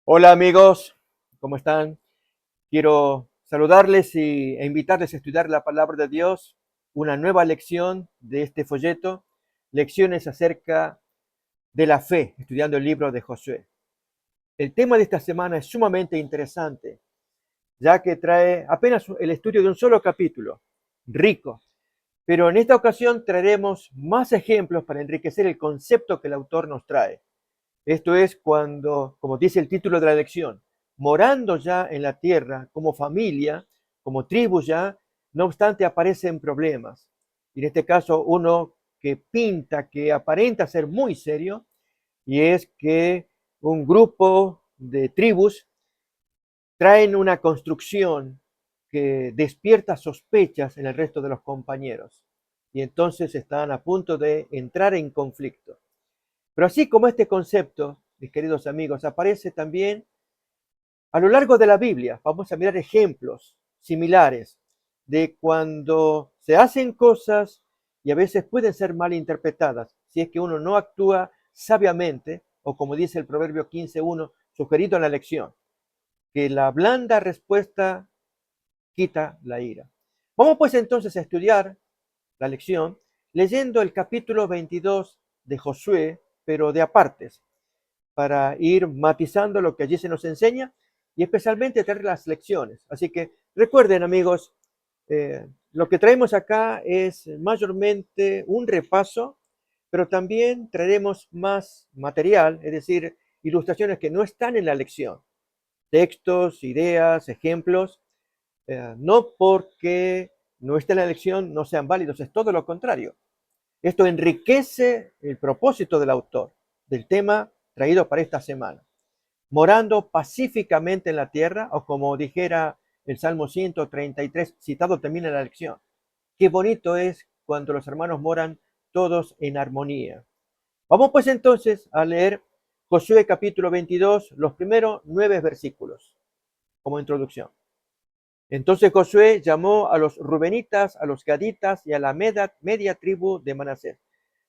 Hola amigos, ¿cómo están? Quiero saludarles e invitarles a estudiar la palabra de Dios, una nueva lección de este folleto, lecciones acerca de la fe, estudiando el libro de Josué. El tema de esta semana es sumamente interesante, ya que trae apenas el estudio de un solo capítulo, rico, pero en esta ocasión traeremos más ejemplos para enriquecer el concepto que el autor nos trae. Esto es cuando, como dice el título de la lección, morando ya en la tierra como familia, como tribu ya, no obstante aparecen problemas. Y en este caso uno que pinta, que aparenta ser muy serio, y es que un grupo de tribus traen una construcción que despierta sospechas en el resto de los compañeros. Y entonces están a punto de entrar en conflicto. Pero así como este concepto, mis queridos amigos, aparece también a lo largo de la Biblia, vamos a mirar ejemplos similares de cuando se hacen cosas y a veces pueden ser mal interpretadas si es que uno no actúa sabiamente, o como dice el Proverbio 15:1, sugerido en la lección, que la blanda respuesta quita la ira. Vamos pues entonces a estudiar la lección leyendo el capítulo 22 de Josué, pero de apartes, para ir matizando lo que allí se nos enseña y especialmente traer las lecciones. Así que recuerden, amigos, lo que traemos acá es mayormente un repaso, pero también traeremos más material, es decir, ilustraciones que no están en la lección, textos, ideas, ejemplos, no porque no esté en la lección no sean válidos, es todo lo contrario. Esto enriquece el propósito del autor, del tema traído para esta semana. Morando pacíficamente en la tierra, o como dijera el Salmo 133, citado también en la lección. Qué bonito es cuando los hermanos moran todos en armonía. Vamos pues entonces a leer Josué capítulo 22, los primeros 9 versículos, como introducción. Entonces Josué llamó a los rubenitas, a los gaditas y a la media tribu de Manasés.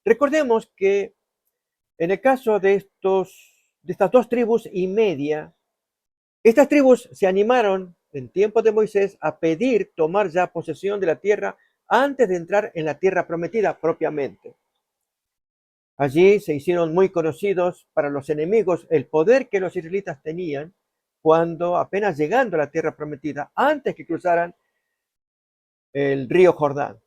Recordemos que en el caso de estas dos tribus y media, estas tribus se animaron en tiempos de Moisés a pedir tomar ya posesión de la tierra antes de entrar en la tierra prometida propiamente. Allí se hicieron muy conocidos para los enemigos el poder que los israelitas tenían cuando apenas llegando a la tierra prometida, antes que cruzaran el río Jordán.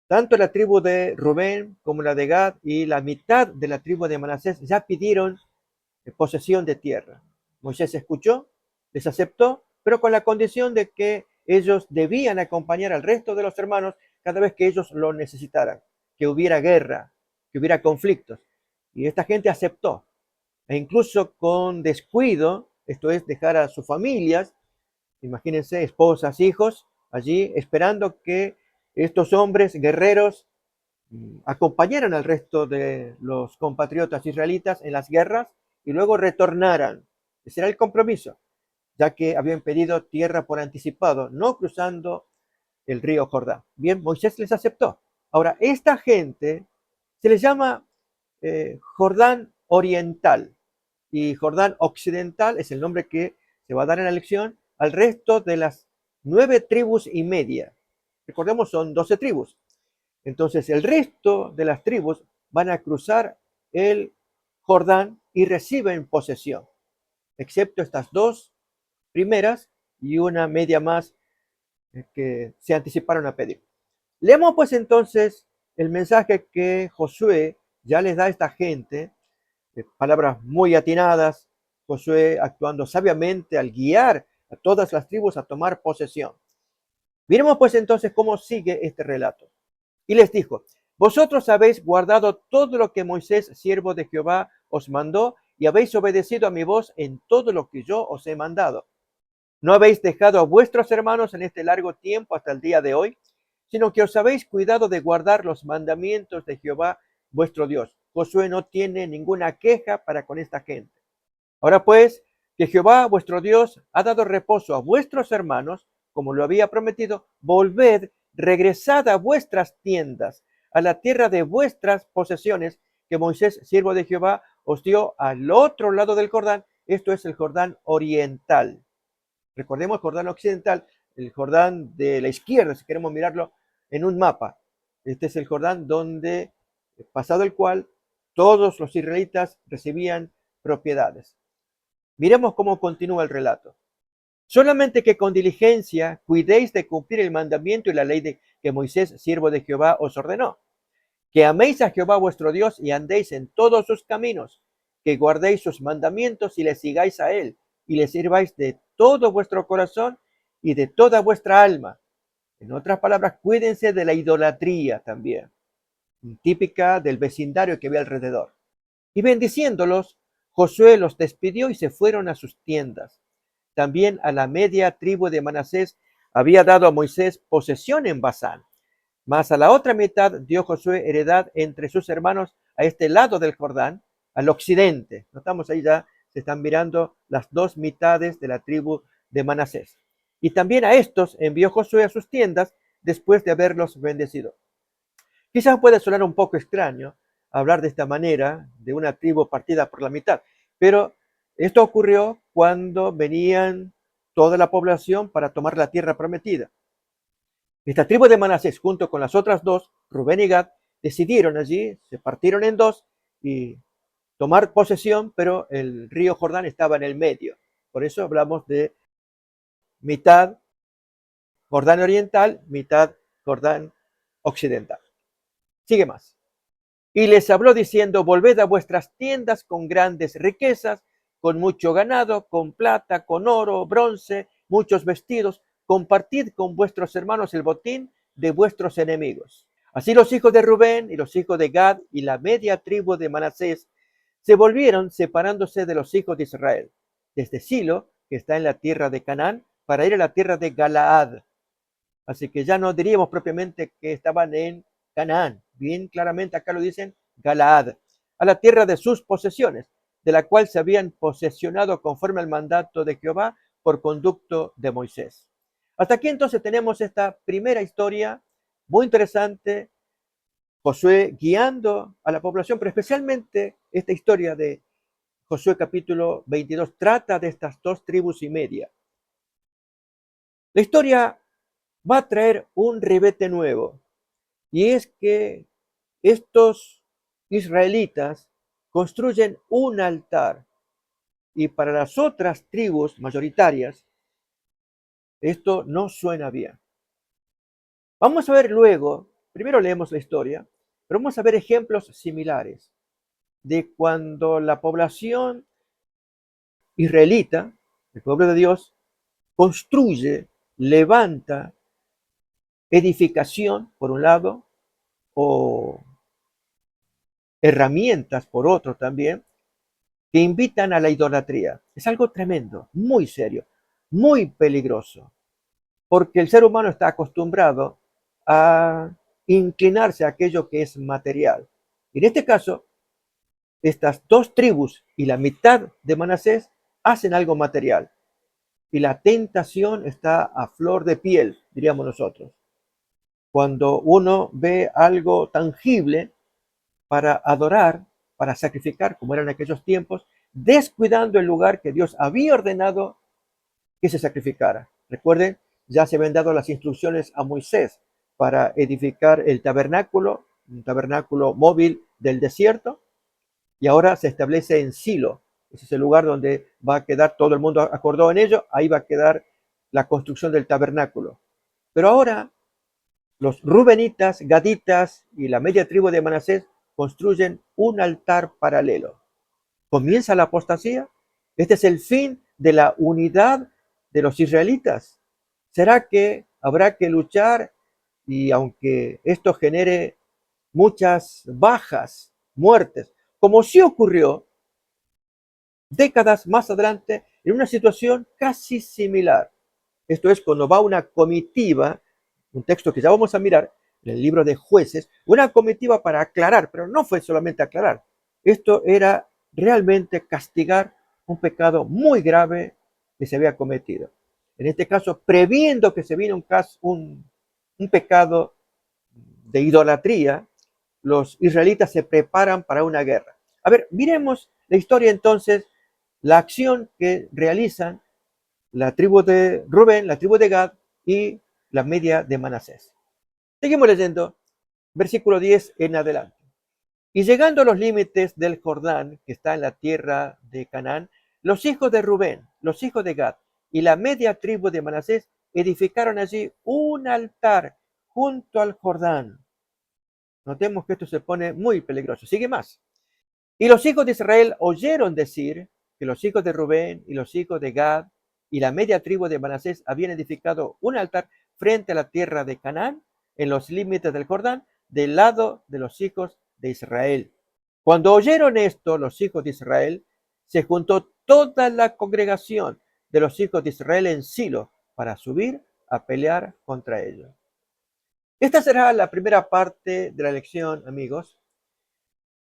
Tanto la tribu de Rubén como la de Gad y la mitad de la tribu de Manasés ya pidieron posesión de tierra. Moisés escuchó, les aceptó, pero con la condición de que ellos debían acompañar al resto de los hermanos cada vez que ellos lo necesitaran, que hubiera guerra, que hubiera conflictos. Y esta gente aceptó, e incluso con descuido, esto es dejar a sus familias, imagínense, esposas, hijos, allí esperando que estos hombres guerreros acompañaran al resto de los compatriotas israelitas en las guerras y luego retornaran. Ese era el compromiso, ya que habían pedido tierra por anticipado, no cruzando el río Jordán. Bien, Moisés les aceptó. Ahora, esta gente se les llama Jordán Oriental y Jordán Occidental es el nombre que se va a dar en la lección al resto de las 9 tribus y media. Recordemos, son 12 tribus. Entonces el resto de las tribus van a cruzar el Jordán y reciben posesión, excepto estas dos primeras y una media más que se anticiparon a pedir. Leemos pues entonces el mensaje que Josué ya les da a esta gente, palabras muy atinadas, Josué actuando sabiamente al guiar a todas las tribus a tomar posesión. Miremos pues entonces cómo sigue este relato. Y les dijo, vosotros habéis guardado todo lo que Moisés, siervo de Jehová, os mandó, y habéis obedecido a mi voz en todo lo que yo os he mandado. No habéis dejado a vuestros hermanos en este largo tiempo hasta el día de hoy, sino que os habéis cuidado de guardar los mandamientos de Jehová vuestro Dios. Josué no tiene ninguna queja para con esta gente. Ahora pues, que Jehová vuestro Dios ha dado reposo a vuestros hermanos, como lo había prometido, volved, regresad a vuestras tiendas, a la tierra de vuestras posesiones, que Moisés, siervo de Jehová, os dio al otro lado del Jordán, esto es el Jordán oriental. Recordemos el Jordán occidental, el Jordán de la izquierda, si queremos mirarlo en un mapa. Este es el Jordán donde, pasado el cual, todos los israelitas recibían propiedades. Miremos cómo continúa el relato. Solamente que con diligencia cuidéis de cumplir el mandamiento y la ley que Moisés, siervo de Jehová, os ordenó. Que améis a Jehová vuestro Dios y andéis en todos sus caminos, que guardéis sus mandamientos y le sigáis a él, y le sirváis de todo vuestro corazón y de toda vuestra alma. En otras palabras, cuídense de la idolatría también, típica del vecindario que había alrededor. Y bendiciéndolos, Josué los despidió y se fueron a sus tiendas. También a la media tribu de Manasés había dado a Moisés posesión en Basán. Mas a la otra mitad dio Josué heredad entre sus hermanos a este lado del Jordán, al occidente. Notamos ahí ya se están mirando las dos mitades de la tribu de Manasés. Y también a estos envió Josué a sus tiendas después de haberlos bendecido. Quizás puede sonar un poco extraño hablar de esta manera de una tribu partida por la mitad, pero esto ocurrió cuando venían toda la población para tomar la tierra prometida. Esta tribu de Manasés, junto con las otras dos, Rubén y Gad, decidieron allí, se partieron en dos y tomar posesión, pero el río Jordán estaba en el medio. Por eso hablamos de mitad Jordán oriental, mitad Jordán occidental. Sigue más. Y les habló diciendo, volved a vuestras tiendas con grandes riquezas, con mucho ganado, con plata, con oro, bronce, muchos vestidos, compartid con vuestros hermanos el botín de vuestros enemigos. Así los hijos de Rubén y los hijos de Gad y la media tribu de Manasés se volvieron separándose de los hijos de Israel, desde Silo, que está en la tierra de Canaán, para ir a la tierra de Galaad. Así que ya no diríamos propiamente que estaban en Canaán, bien claramente acá lo dicen Galaad, a la tierra de sus posesiones, de la cual se habían posesionado conforme al mandato de Jehová por conducto de Moisés. Hasta aquí entonces tenemos esta primera historia muy interesante, Josué guiando a la población, pero especialmente esta historia de Josué capítulo 22 trata de estas dos tribus y media. La historia va a traer un ribete nuevo, y es que estos israelitas construyen un altar, y para las otras tribus mayoritarias esto no suena bien. Vamos a ver luego, primero leemos la historia, pero vamos a ver ejemplos similares de cuando la población israelita, el pueblo de Dios, construye, levanta edificación por un lado, o herramientas por otro también, que invitan a la idolatría. Es algo tremendo, muy serio, muy peligroso, porque el ser humano está acostumbrado a inclinarse a aquello que es material. Y en este caso, estas dos tribus y la mitad de Manasés hacen algo material. Y la tentación está a flor de piel, diríamos nosotros. Cuando uno ve algo tangible para adorar, para sacrificar, como eran en aquellos tiempos, descuidando el lugar que Dios había ordenado que se sacrificara. Recuerden, ya se habían dado las instrucciones a Moisés para edificar el tabernáculo, un tabernáculo móvil del desierto, y ahora se establece en Silo. Ese es el lugar donde va a quedar, todo el mundo acordó en ello, ahí va a quedar la construcción del tabernáculo. Pero ahora los rubenitas, gaditas y la media tribu de Manasés construyen un altar paralelo. ¿Comienza la apostasía? ¿Este es el fin de la unidad de los israelitas? ¿Será que habrá que luchar y aunque esto genere muchas bajas, muertes, como sí ocurrió décadas más adelante en una situación casi similar? Esto es cuando va una comitiva, un texto que ya vamos a mirar en el libro de Jueces, una comitiva para aclarar, pero no fue solamente aclarar. Esto era realmente castigar un pecado muy grave que se había cometido. En este caso, previendo que se vino un pecado de idolatría, los israelitas se preparan para una guerra. A ver, miremos la historia entonces la acción que realizan la tribu de Rubén, la tribu de Gad y la media de Manasés. Seguimos leyendo, versículo 10 en adelante. Y llegando a los límites del Jordán, que está en la tierra de Canaán, los hijos de Rubén, los hijos de Gad y la media tribu de Manasés edificaron allí un altar junto al Jordán. Notemos que esto se pone muy peligroso. Sigue más. Y los hijos de Israel oyeron decir que los hijos de Rubén y los hijos de Gad y la media tribu de Manasés habían edificado un altar frente a la tierra de Canaán, en los límites del Jordán, del lado de los hijos de Israel. Cuando oyeron esto los hijos de Israel, se juntó toda la congregación de los hijos de Israel en Silo para subir a pelear contra ellos. Esta será la primera parte de la lección, amigos,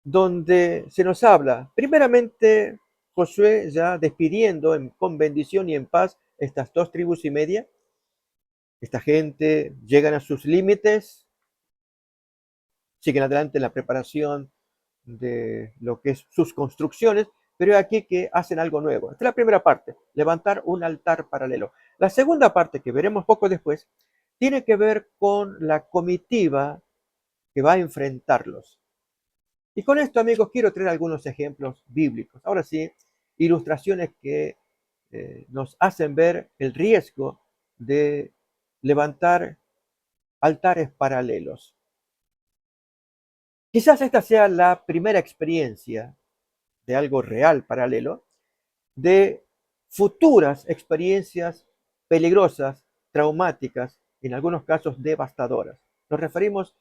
donde se nos habla, primeramente, Josué ya despidiendo con bendición y en paz estas dos tribus y media. Esta gente llegan a sus límites, siguen adelante en la preparación de lo que es sus construcciones, pero aquí que hacen algo nuevo. Esta es la primera parte, levantar un altar paralelo. La segunda parte, que veremos poco después, tiene que ver con la comitiva que va a enfrentarlos. Y con esto, amigos, quiero traer algunos ejemplos bíblicos. Ahora sí, ilustraciones que nos hacen ver el riesgo de levantar altares paralelos. Quizás esta sea la primera experiencia de algo real paralelo, de futuras experiencias peligrosas, traumáticas, en algunos casos devastadoras. Nos referimos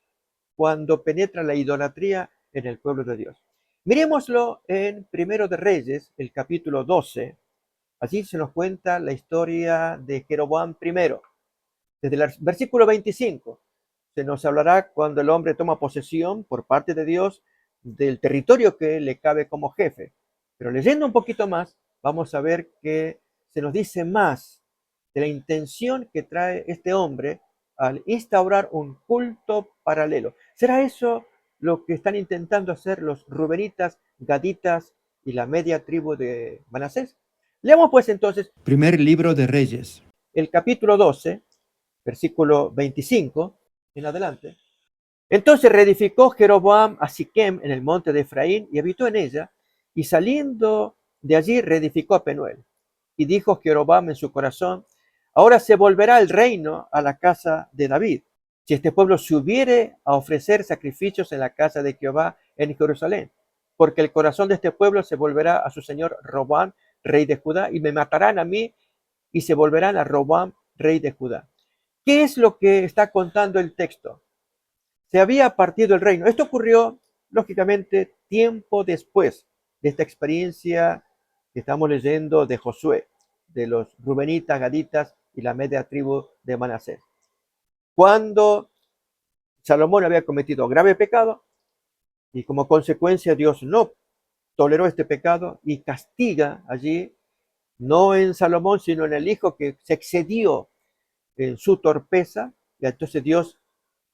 cuando penetra la idolatría en el pueblo de Dios. Miremoslo en Primero de Reyes, el capítulo 12. Allí se nos cuenta la historia de Jeroboam I. Desde el versículo 25 se nos hablará cuando el hombre toma posesión por parte de Dios del territorio que le cabe como jefe. Pero leyendo un poquito más, vamos a ver que se nos dice más de la intención que trae este hombre al instaurar un culto paralelo. ¿Será eso lo que están intentando hacer los rubenitas, gaditas y la media tribu de Manasés? Leamos pues entonces Primer libro de Reyes, el capítulo 12, versículo 25 en adelante. Entonces reedificó Jeroboam a Siquem en el monte de Efraín y habitó en ella, y saliendo de allí reedificó a Penuel. Y dijo Jeroboam en su corazón: ahora se volverá el reino a la casa de David, si este pueblo subiere a ofrecer sacrificios en la casa de Jehová en Jerusalén, porque el corazón de este pueblo se volverá a su señor Roboam, rey de Judá, y me matarán a mí, y se volverán a Roboam, rey de Judá. ¿Qué es lo que está contando el texto? Se había partido el reino. Esto ocurrió, lógicamente, tiempo después de esta experiencia que estamos leyendo de Josué, de los rubenitas, gaditas y la media tribu de Manasés. Cuando Salomón había cometido grave pecado y como consecuencia Dios no toleró este pecado y castiga allí, no en Salomón, sino en el hijo que se excedió en su torpeza, y entonces Dios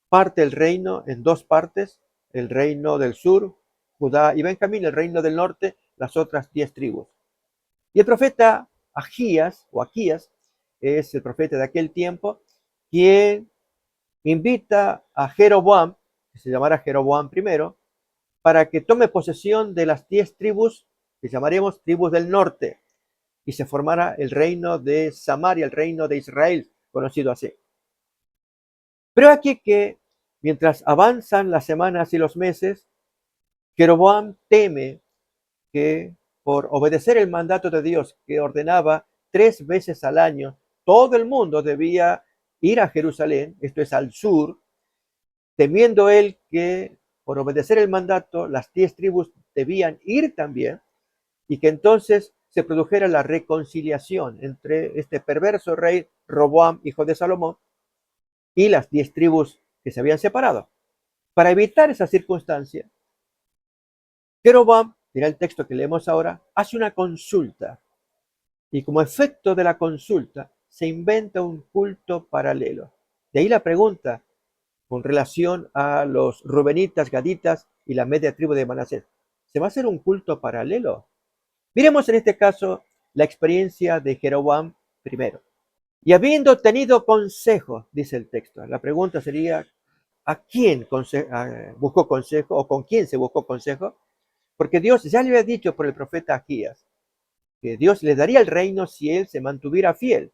parte el reino en dos partes, el reino del sur, Judá y Benjamín, el reino del norte, las otras 10 tribus. Y el profeta Agías, o Aquías, es el profeta de aquel tiempo, quien invita a Jeroboam, que se llamará Jeroboam primero, para que tome posesión de las 10 tribus, que llamaremos tribus del norte, y se formara el reino de Samaria, el reino de Israel, conocido así. Pero aquí que mientras avanzan las semanas y los meses, Jeroboam teme que por obedecer el mandato de Dios que ordenaba 3 veces al año, todo el mundo debía ir a Jerusalén, esto es al sur, temiendo él que por obedecer el mandato las 10 tribus debían ir también, y que entonces se produjera la reconciliación entre este perverso rey Roboam, hijo de Salomón, y las 10 tribus que se habían separado. Para evitar esa circunstancia, Jeroboam, dirá el texto que leemos ahora, hace una consulta, y como efecto de la consulta se inventa un culto paralelo. De ahí la pregunta con relación a los rubenitas, gaditas y la media tribu de Manasés. ¿Se va a hacer un culto paralelo? Miremos en este caso la experiencia de Jeroboam primero. Y habiendo tenido consejo, dice el texto, la pregunta sería, ¿a quién buscó consejo o con quién se buscó consejo? Porque Dios ya le había dicho por el profeta Agías que Dios le daría el reino si él se mantuviera fiel.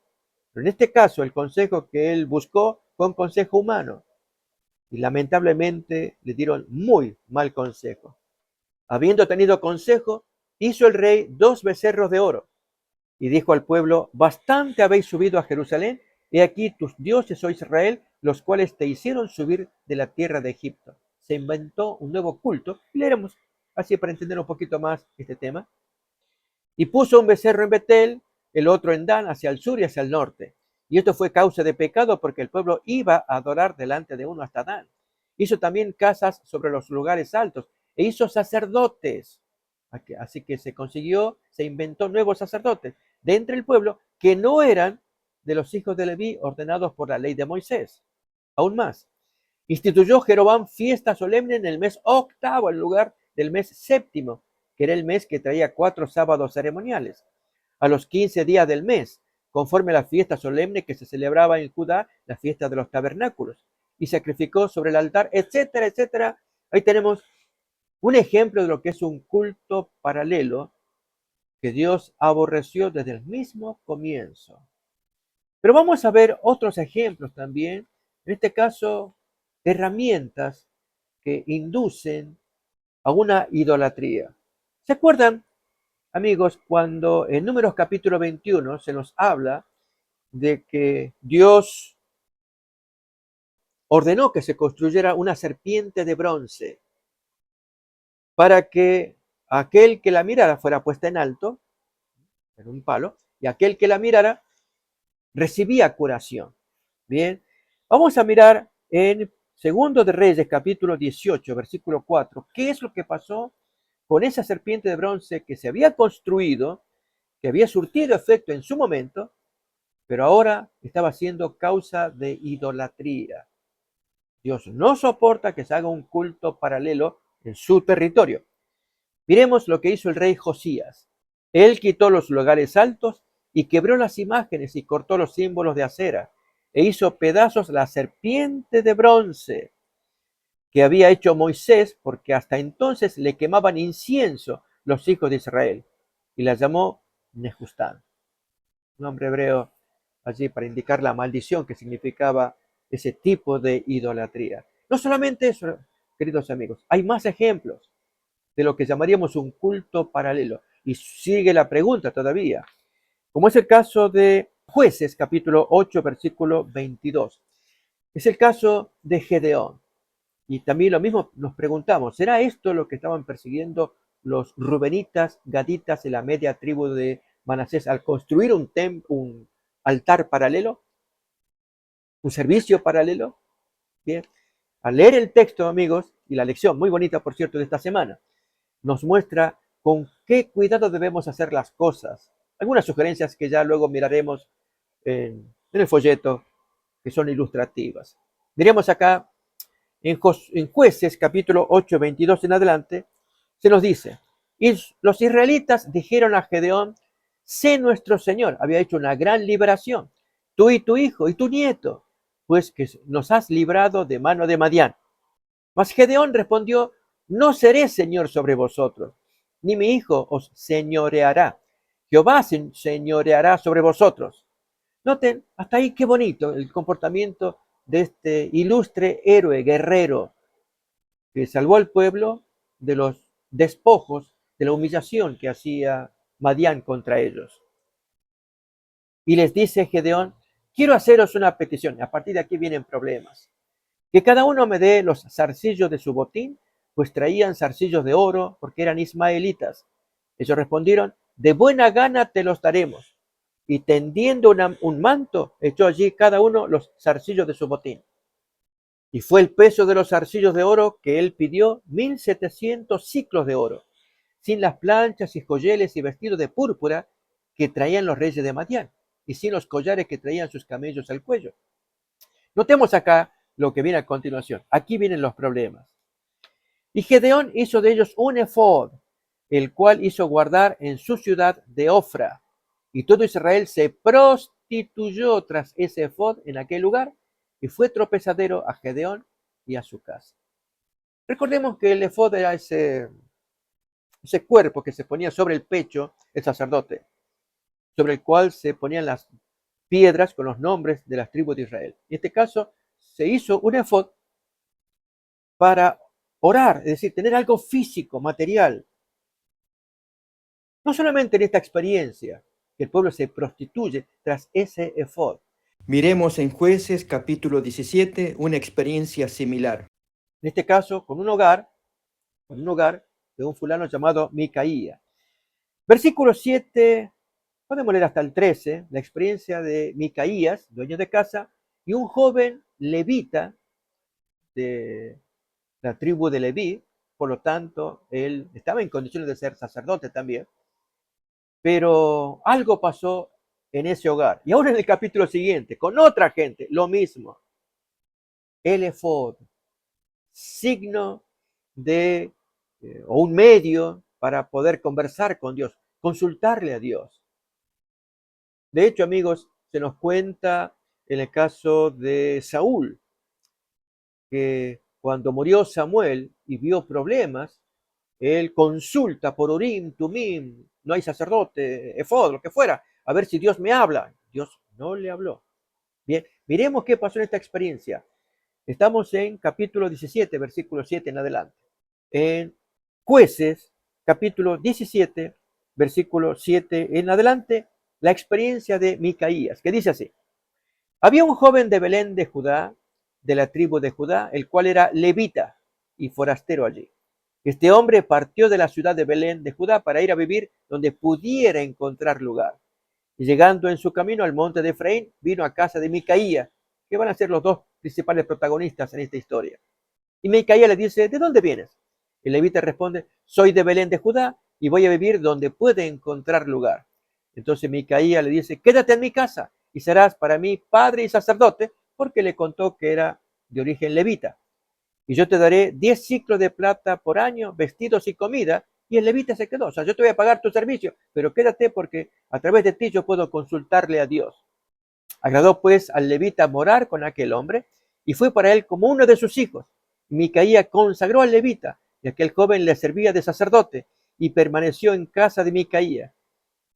Pero en este caso, el consejo que él buscó fue un consejo humano. Y lamentablemente le dieron muy mal consejo. Habiendo tenido consejo, hizo el rey 2 becerros de oro. Y dijo al pueblo, bastante habéis subido a Jerusalén, he aquí tus dioses, oh Israel, los cuales te hicieron subir de la tierra de Egipto. Se inventó un nuevo culto, y leeremos así para entender un poquito más este tema. Y puso un becerro en Betel, el otro en Dan, hacia el sur y hacia el norte. Y esto fue causa de pecado porque el pueblo iba a adorar delante de uno hasta Dan. Hizo también casas sobre los lugares altos e hizo sacerdotes. Así que se inventó nuevos sacerdotes de entre el pueblo que no eran de los hijos de Leví ordenados por la ley de Moisés. Aún más, instituyó Jeroboam fiesta solemne en el mes octavo en lugar del mes séptimo, que era el mes que traía 4 sábados ceremoniales, a los 15 días del mes, conforme a la fiesta solemne que se celebraba en Judá, la fiesta de los tabernáculos, y sacrificó sobre el altar, etcétera, etcétera. Ahí tenemos un ejemplo de lo que es un culto paralelo que Dios aborreció desde el mismo comienzo. Pero vamos a ver otros ejemplos también, en este caso, herramientas que inducen a una idolatría. ¿Se acuerdan, amigos, cuando en Números capítulo 21 se nos habla de que Dios ordenó que se construyera una serpiente de bronce para que aquel que la mirara fuera puesta en alto, en un palo, y aquel que la mirara recibía curación? Bien, vamos a mirar en Segundo de Reyes, capítulo 18, versículo 4, qué es lo que pasó con esa serpiente de bronce que se había construido, que había surtido efecto en su momento, pero ahora estaba siendo causa de idolatría. Dios no soporta que se haga un culto paralelo en su territorio. Miremos lo que hizo el rey Josías. Él quitó los lugares altos y quebró las imágenes y cortó los símbolos de acera e hizo pedazos la serpiente de bronce que había hecho Moisés, porque hasta entonces le quemaban incienso los hijos de Israel, y la llamó Nehustán, un nombre hebreo allí para indicar la maldición que significaba ese tipo de idolatría. No solamente eso, queridos amigos, hay más ejemplos de lo que llamaríamos un culto paralelo. Y sigue la pregunta todavía, como es el caso de Jueces, capítulo 8, versículo 22. Es el caso de Gedeón. Y también lo mismo nos preguntamos, ¿será esto lo que estaban persiguiendo los rubenitas, gaditas y la media tribu de Manasés al construir un altar paralelo, un servicio paralelo? Bien, al leer el texto, amigos, y la lección muy bonita, por cierto, de esta semana, nos muestra con qué cuidado debemos hacer las cosas. Algunas sugerencias que ya luego miraremos en el folleto, que son ilustrativas. Diríamos acá, en Jueces capítulo 8, 22 en adelante, se nos dice, y los israelitas dijeron a Gedeón, sé nuestro Señor, había hecho una gran liberación, tú y tu hijo y tu nieto, pues que nos has librado de mano de Madián. Mas Gedeón respondió, no seré señor sobre vosotros, ni mi hijo os señoreará. Jehová se señoreará sobre vosotros. Noten, hasta ahí qué bonito el comportamiento de este ilustre héroe guerrero que salvó al pueblo de los despojos, de la humillación que hacía Madián contra ellos. Y les dice Gedeón, quiero haceros una petición. A partir de aquí vienen problemas. Que cada uno me dé los zarcillos de su botín, pues traían zarcillos de oro, porque eran ismaelitas. Ellos respondieron, de buena gana te los daremos. Y tendiendo un manto, echó allí cada uno los zarcillos de su botín. Y fue el peso de los zarcillos de oro que él pidió 1700 ciclos de oro, sin las planchas y joyeles y vestidos de púrpura que traían los reyes de Madián, y sin los collares que traían sus camellos al cuello. Notemos acá lo que viene a continuación. Aquí vienen los problemas. Y Gedeón hizo de ellos un efod, el cual hizo guardar en su ciudad de Ofra. Y todo Israel se prostituyó tras ese efod en aquel lugar y fue tropezadero a Gedeón y a su casa. Recordemos que el efod era ese cuerpo que se ponía sobre el pecho el sacerdote, sobre el cual se ponían las piedras con los nombres de las tribus de Israel. En este caso, se hizo un efod para orar, es decir, tener algo físico, material. No solamente en esta experiencia, que el pueblo se prostituye tras ese efod. Miremos en Jueces capítulo 17 una experiencia similar. En este caso, con un hogar de un fulano llamado Micaía. Versículo 7, podemos leer hasta el 13, la experiencia de Micaías, dueño de casa, y un joven levita de la tribu de Leví, por lo tanto, él estaba en condiciones de ser sacerdote también, pero algo pasó en ese hogar. Y ahora en el capítulo siguiente, con otra gente, lo mismo. El efod, signo de, o un medio para poder conversar con Dios, consultarle a Dios. De hecho, amigos, se nos cuenta en el caso de Saúl, que cuando murió Samuel y vio problemas, él consulta por Urim, Tumim, no hay sacerdote, efod, lo que fuera, a ver si Dios me habla. Dios no le habló. Bien, miremos qué pasó en esta experiencia. Estamos en capítulo 17, versículo 7 en adelante. En Jueces, capítulo 17, versículo 7 en adelante, la experiencia de Micaías, que dice así. Había un joven de Belén de Judá, de la tribu de Judá, el cual era levita y forastero allí. Este hombre partió de la ciudad de Belén de Judá para ir a vivir donde pudiera encontrar lugar. Y llegando en su camino al monte de Efraín, vino a casa de Micaía, que van a ser los dos principales protagonistas en esta historia. Y Micaía le dice, ¿de dónde vienes? El levita responde, soy de Belén de Judá y voy a vivir donde pueda encontrar lugar. Entonces Micaía le dice, quédate en mi casa y serás para mí padre y sacerdote, porque le contó que era de origen levita. Y yo te daré 10 ciclos de plata por año, vestidos y comida. Y el levita se quedó. O sea, yo te voy a pagar tu servicio, pero quédate porque a través de ti yo puedo consultarle a Dios. Agradó pues al levita morar con aquel hombre y fue para él como uno de sus hijos. Micaía consagró al levita y aquel joven le servía de sacerdote y permaneció en casa de Micaía.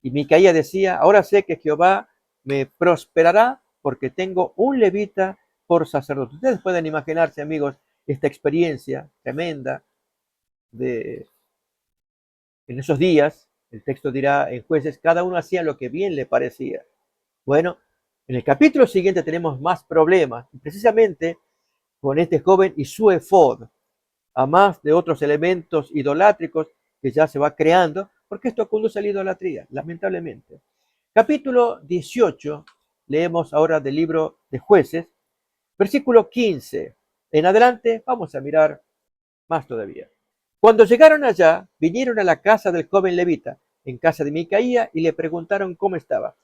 Y Micaía decía, ahora sé que Jehová me prosperará porque tengo un levita por sacerdote. Ustedes pueden imaginarse, amigos, esta experiencia tremenda de en esos días. El texto dirá en Jueces, cada uno hacía lo que bien le parecía. Bueno, en el capítulo siguiente tenemos más problemas, precisamente con este joven y su efod, a más de otros elementos idolátricos que ya se va creando, porque esto conduce a la idolatría, lamentablemente. Capítulo 18, leemos ahora del libro de Jueces, versículo 15. En adelante vamos a mirar más todavía. Cuando llegaron allá, vinieron a la casa del joven levita, en casa de Micaía, y le preguntaron cómo estaba.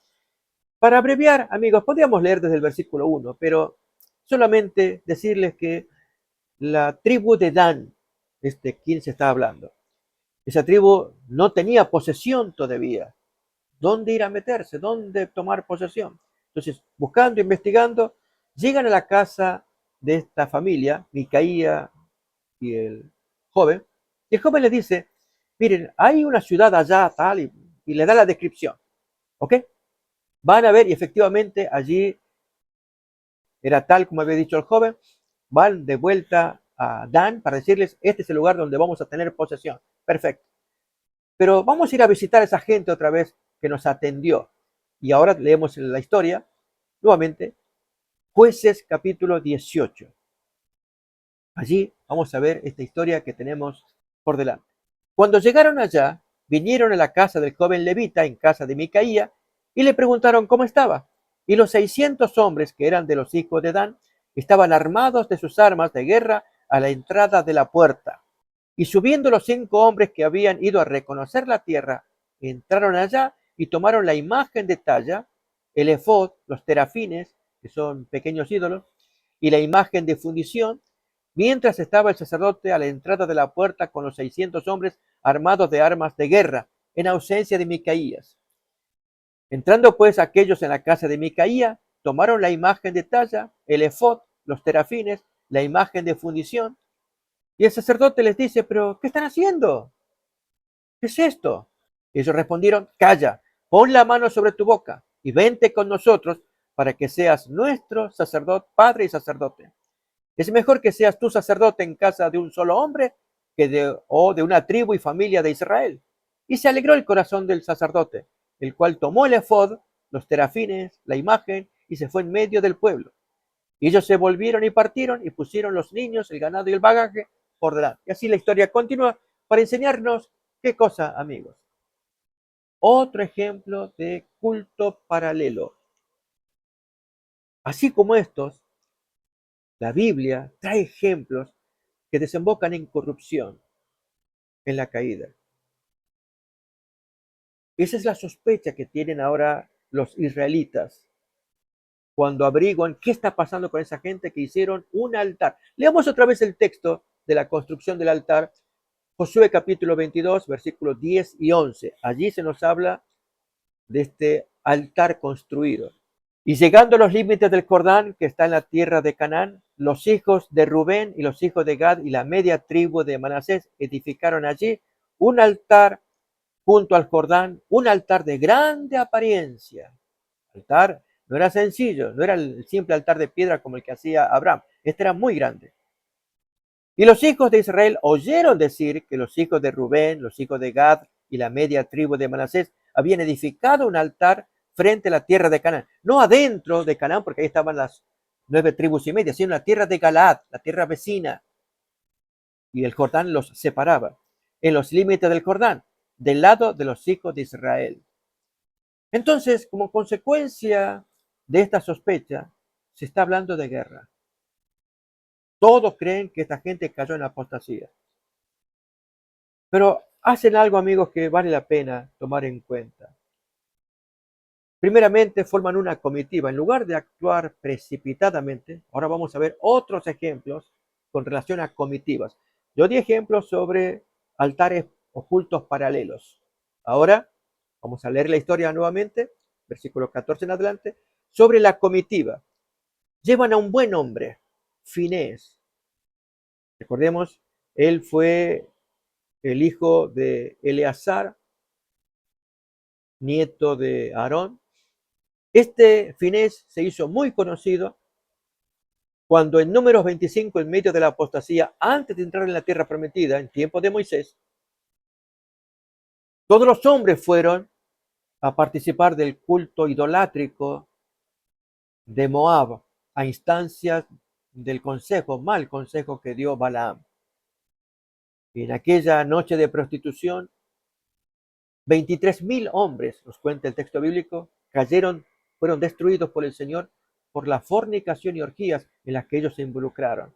Para abreviar, amigos, podríamos leer desde el versículo 1, pero solamente decirles que la tribu de Dan, quien se está hablando, esa tribu no tenía posesión todavía. ¿Dónde ir a meterse? ¿Dónde tomar posesión? Entonces, buscando, investigando, llegan a la casa de esta familia, Micaía y el joven, y el joven le dice, miren, hay una ciudad allá, tal, y le da la descripción, ¿ok? Van a ver, y efectivamente allí era tal como había dicho el joven, van de vuelta a Dan para decirles, este es el lugar donde vamos a tener posesión. Perfecto. Pero vamos a ir a visitar a esa gente otra vez que nos atendió. Y ahora leemos la historia, nuevamente, Jueces capítulo 18. Allí vamos a ver esta historia que tenemos por delante. Cuando llegaron allá, vinieron a la casa del joven levita, en casa de Micaía, y le preguntaron cómo estaba. Y los 600 hombres que eran de los hijos de Dan estaban armados de sus armas de guerra a la entrada de la puerta. Y subiendo los 5 hombres que habían ido a reconocer la tierra, entraron allá y tomaron la imagen de talla, el efod, los terafines, que son pequeños ídolos, y la imagen de fundición, mientras estaba el sacerdote a la entrada de la puerta con los 600 hombres armados de armas de guerra, en ausencia de Micaías. Entrando pues aquellos en la casa de Micaía, tomaron la imagen de talla, el efod, los terafines, la imagen de fundición, y el sacerdote les dice, pero ¿qué están haciendo? ¿Qué es esto? Y ellos respondieron, calla, pon la mano sobre tu boca y vente con nosotros para que seas nuestro sacerdote, padre y sacerdote. Es mejor que seas tú sacerdote en casa de un solo hombre o de una tribu y familia de Israel. Y se alegró el corazón del sacerdote, el cual tomó el efod, los terafines, la imagen, y se fue en medio del pueblo. Y ellos se volvieron y partieron y pusieron los niños, el ganado y el bagaje por delante. Y así la historia continúa para enseñarnos qué cosa, amigos. Otro ejemplo de culto paralelo. Así como estos, la Biblia trae ejemplos que desembocan en corrupción, en la caída. Esa es la sospecha que tienen ahora los israelitas cuando averiguan qué está pasando con esa gente que hicieron un altar. Leamos otra vez el texto de la construcción del altar, Josué capítulo 22, versículos 10 y 11. Allí se nos habla de este altar construido. Y llegando a los límites del Jordán, que está en la tierra de Canaán, los hijos de Rubén y los hijos de Gad y la media tribu de Manasés edificaron allí un altar junto al Jordán, un altar de grande apariencia. El altar no era sencillo, no era el simple altar de piedra como el que hacía Abraham, este era muy grande. Y los hijos de Israel oyeron decir que los hijos de Rubén, los hijos de Gad y la media tribu de Manasés habían edificado un altar frente a la tierra de Canaán. No adentro de Canaán, porque ahí estaban las 9 tribus y media, sino en la tierra de Galaad, la tierra vecina. Y el Jordán los separaba. En los límites del Jordán, del lado de los hijos de Israel. Entonces, como consecuencia de esta sospecha, se está hablando de guerra. Todos creen que esta gente cayó en apostasía. Pero hacen algo, amigos, que vale la pena tomar en cuenta. Primeramente, forman una comitiva. En lugar de actuar precipitadamente, ahora vamos a ver otros ejemplos con relación a comitivas. Yo di ejemplos sobre altares ocultos paralelos. Ahora vamos a leer la historia nuevamente, versículo 14 en adelante, sobre la comitiva. Llevan a un buen hombre, Finés. Recordemos, él fue el hijo de Eleazar, nieto de Aarón. Este Finés se hizo muy conocido cuando en Números 25, en medio de la apostasía, antes de entrar en la tierra prometida, en tiempo de Moisés, todos los hombres fueron a participar del culto idolátrico de Moab a instancias del consejo, mal consejo que dio Balaam. Y en aquella noche de prostitución, 23,000 hombres, nos cuenta el texto bíblico, fueron destruidos por el Señor por la fornicación y orgías en las que ellos se involucraron.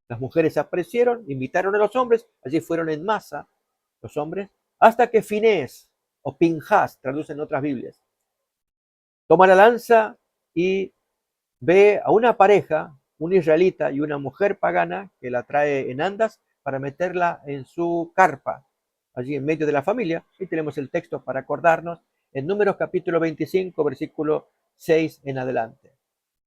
Las mujeres aparecieron, invitaron a los hombres, allí fueron en masa los hombres, hasta que Finés o Pinjas, traducen otras Biblias, toma la lanza y ve a una pareja, un israelita y una mujer pagana, que la trae en andas para meterla en su carpa, allí en medio de la familia. Y tenemos el texto para acordarnos en Números capítulo 25, versículo 6 en adelante.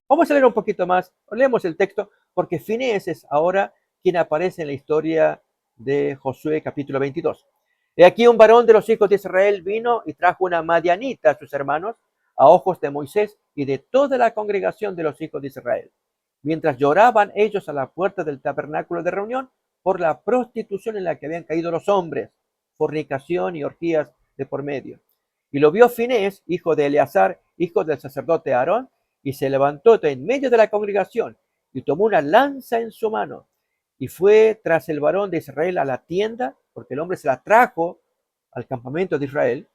Vamos a leer un poquito más, leemos el texto, porque Finés es ahora quien aparece en la historia de Josué capítulo 22. He aquí un varón de los hijos de Israel vino y trajo una madianita a sus hermanos, a ojos de Moisés y de toda la congregación de los hijos de Israel, mientras lloraban ellos a la puerta del tabernáculo de reunión por la prostitución en la que habían caído los hombres, fornicación y orgías de por medio. Y lo vio Finés, hijo de Eleazar, hijo del sacerdote Aarón, y se levantó en medio de la congregación y tomó una lanza en su mano y fue tras el varón de Israel a la tienda, porque el hombre se la trajo al campamento de Israel,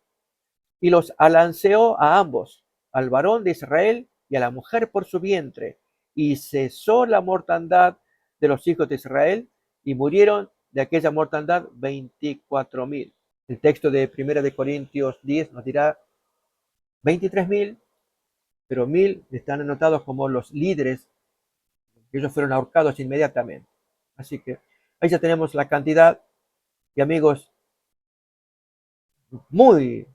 y los alanceó a ambos, al varón de Israel y a la mujer por su vientre, y cesó la mortandad de los hijos de Israel, y murieron de aquella mortandad 24,000. El texto de 1 de Corintios 10 nos dirá 23,000, pero 1,000 están anotados como los líderes, que ellos fueron ahorcados inmediatamente. Así que ahí ya tenemos la cantidad. Y amigos, muy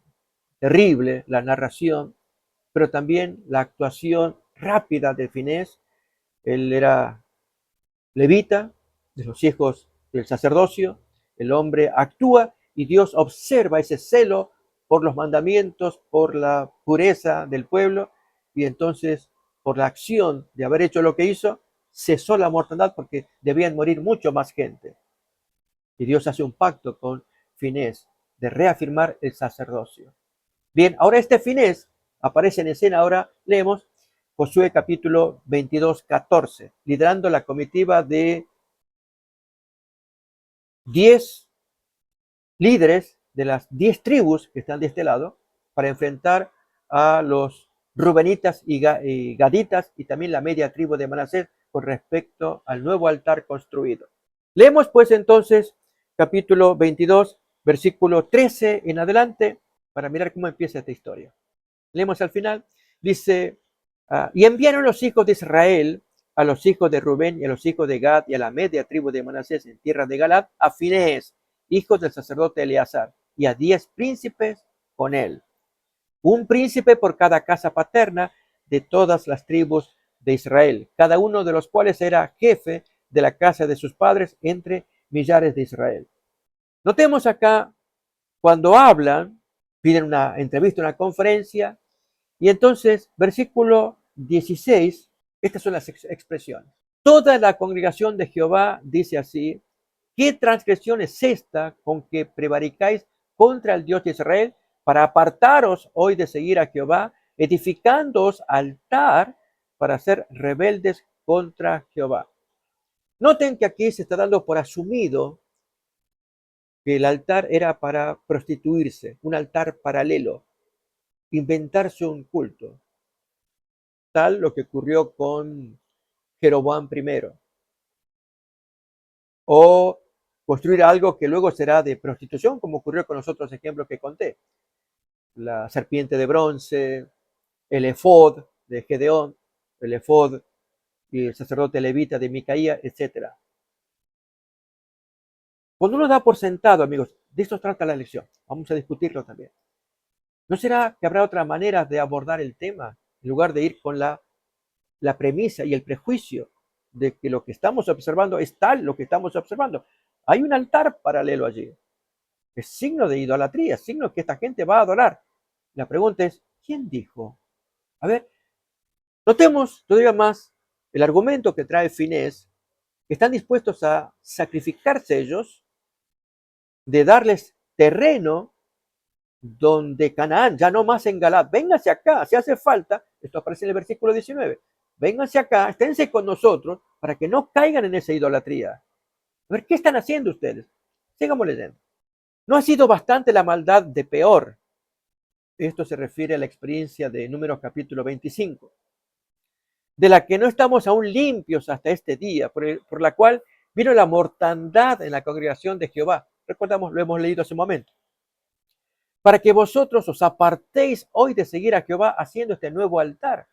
terrible la narración, pero también la actuación rápida de Finés. Él era levita, de los hijos del sacerdocio. El hombre actúa y Dios observa ese celo por los mandamientos, por la pureza del pueblo, y entonces por la acción de haber hecho lo que hizo, cesó la mortandad porque debían morir mucho más gente. Y Dios hace un pacto con Finés de reafirmar el sacerdocio. Bien, ahora este Finés aparece en escena. Ahora leemos Josué capítulo 22, 14, liderando la comitiva de 10 líderes de las 10 tribus que están de este lado para enfrentar a los rubenitas y gaditas y también la media tribu de Manasés con respecto al nuevo altar construido. Leemos pues entonces capítulo 22, versículo 13 en adelante para mirar cómo empieza esta historia. Leemos al final, dice, y enviaron los hijos de Israel a los hijos de Rubén y a los hijos de Gad y a la media tribu de Manasés en tierra de Galad, a Finés, hijos del sacerdote Eleazar, y a 10 príncipes con él, un príncipe por cada casa paterna de todas las tribus de Israel, cada uno de los cuales era jefe de la casa de sus padres entre millares de Israel. Notemos acá, cuando hablan, piden una entrevista, una conferencia, y entonces, versículo 16, estas son las expresiones. Toda la congregación de Jehová dice así: ¿qué transgresión es esta con que prevaricáis contra el Dios de Israel para apartaros hoy de seguir a Jehová, edificándoos altar para ser rebeldes contra Jehová? Noten que aquí se está dando por asumido que el altar era para prostituirse, un altar paralelo, inventarse un culto, tal lo que ocurrió con Jeroboam I, o construir algo que luego será de prostitución, como ocurrió con los otros ejemplos que conté: la serpiente de bronce, el efod de Gedeón, el efod y el sacerdote levita de Micaía, etc. Cuando uno da por sentado, amigos, de esto trata la lección, vamos a discutirlo también. ¿No será que habrá otra manera de abordar el tema en lugar de ir con la premisa y el prejuicio de que lo que estamos observando es tal lo que estamos observando? Hay un altar paralelo allí, es signo de idolatría, signo que esta gente va a adorar. La pregunta es, ¿quién dijo? A ver, notemos todavía más el argumento que trae Finés, que están dispuestos a sacrificarse ellos, de darles terreno donde Canaán, ya no más en Galaad. Vénganse acá, si hace falta, esto aparece en el versículo 19, vénganse acá, esténse con nosotros para que no caigan en esa idolatría. A ver, ¿qué están haciendo ustedes? Sigamos leyendo. ¿No ha sido bastante la maldad de Peor? Esto se refiere a la experiencia de Números capítulo 25, de la que no estamos aún limpios hasta este día, por la cual vino la mortandad en la congregación de Jehová. Recordamos, lo hemos leído hace un momento. Para que vosotros os apartéis hoy de seguir a Jehová haciendo este nuevo altar.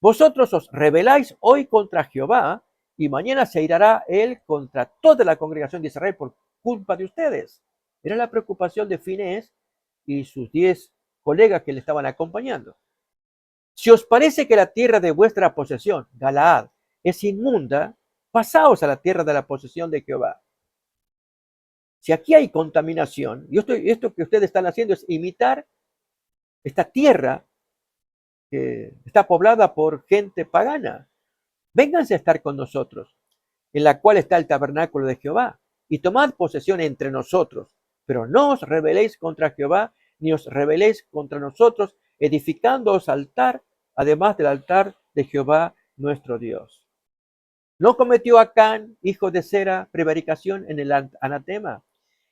Vosotros os rebeláis hoy contra Jehová, y mañana se irá él contra toda la congregación de Israel por culpa de ustedes. Era la preocupación de Finés y sus 10 colegas que le estaban acompañando. Si os parece que la tierra de vuestra posesión, Galaad, es inmunda, pasaos a la tierra de la posesión de Jehová. Si aquí hay contaminación, y esto que ustedes están haciendo es imitar esta tierra que está poblada por gente pagana. Vénganse a estar con nosotros, en la cual está el tabernáculo de Jehová, y tomad posesión entre nosotros, pero no os rebeléis contra Jehová, ni os rebeléis contra nosotros, edificándoos altar, además del altar de Jehová nuestro Dios. ¿No cometió Acán, hijo de Zera, prevaricación en el anatema?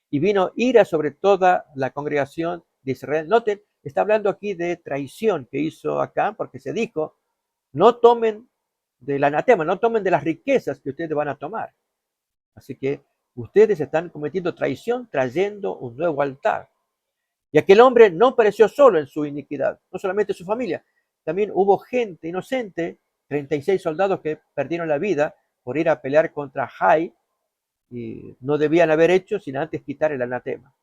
Y vino ira sobre toda la congregación de Israel. Noten, está hablando aquí de traición que hizo Acán, porque se dijo, no tomen del anatema, no tomen de las riquezas que ustedes van a tomar. Así que ustedes están cometiendo traición trayendo un nuevo altar. Y aquel hombre no pereció solo en su iniquidad, no solamente su familia, también hubo gente inocente, 36 soldados que perdieron la vida por ir a pelear contra Jai, y no debían haber hecho sin antes quitar el anatema.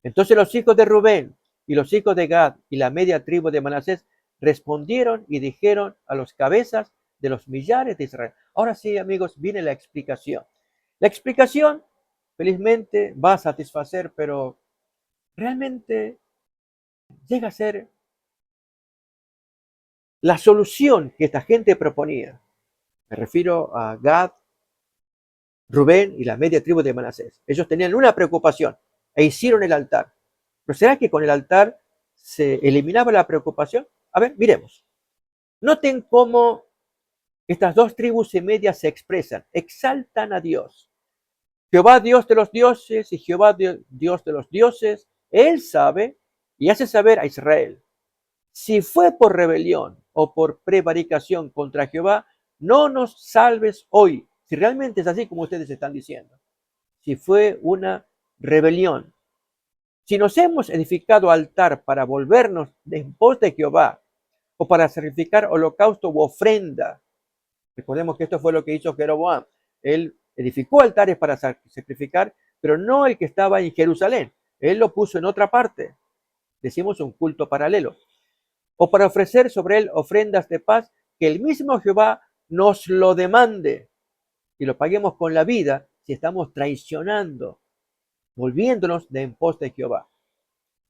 Entonces los hijos de Rubén y los hijos de Gad y la media tribu de Manasés respondieron y dijeron a los cabezas de los millares de Israel. Ahora sí, amigos, viene la explicación. La explicación, felizmente, va a satisfacer, pero realmente llega a ser la solución que esta gente proponía. Me refiero a Gad, Rubén y la media tribu de Manasés. Ellos tenían una preocupación e hicieron el altar. ¿Pero será que con el altar se eliminaba la preocupación? A ver, miremos. Noten cómo estas dos tribus y media se expresan, exaltan a Dios. Jehová Dios de los dioses y Jehová Dios de los dioses, Él sabe y hace saber a Israel. Si fue por rebelión o por prevaricación contra Jehová, no nos salves hoy. Si realmente es así como ustedes están diciendo. Si fue una rebelión. Si nos hemos edificado altar para volvernos en pos de Jehová o para sacrificar holocausto u ofrenda. Recordemos que esto fue lo que hizo Jeroboam. Él edificó altares para sacrificar, pero no el que estaba en Jerusalén. Él lo puso en otra parte. Decimos un culto paralelo. O para ofrecer sobre él ofrendas de paz, que el mismo Jehová nos lo demande y lo paguemos con la vida si estamos traicionando, volviéndonos de en pos de Jehová.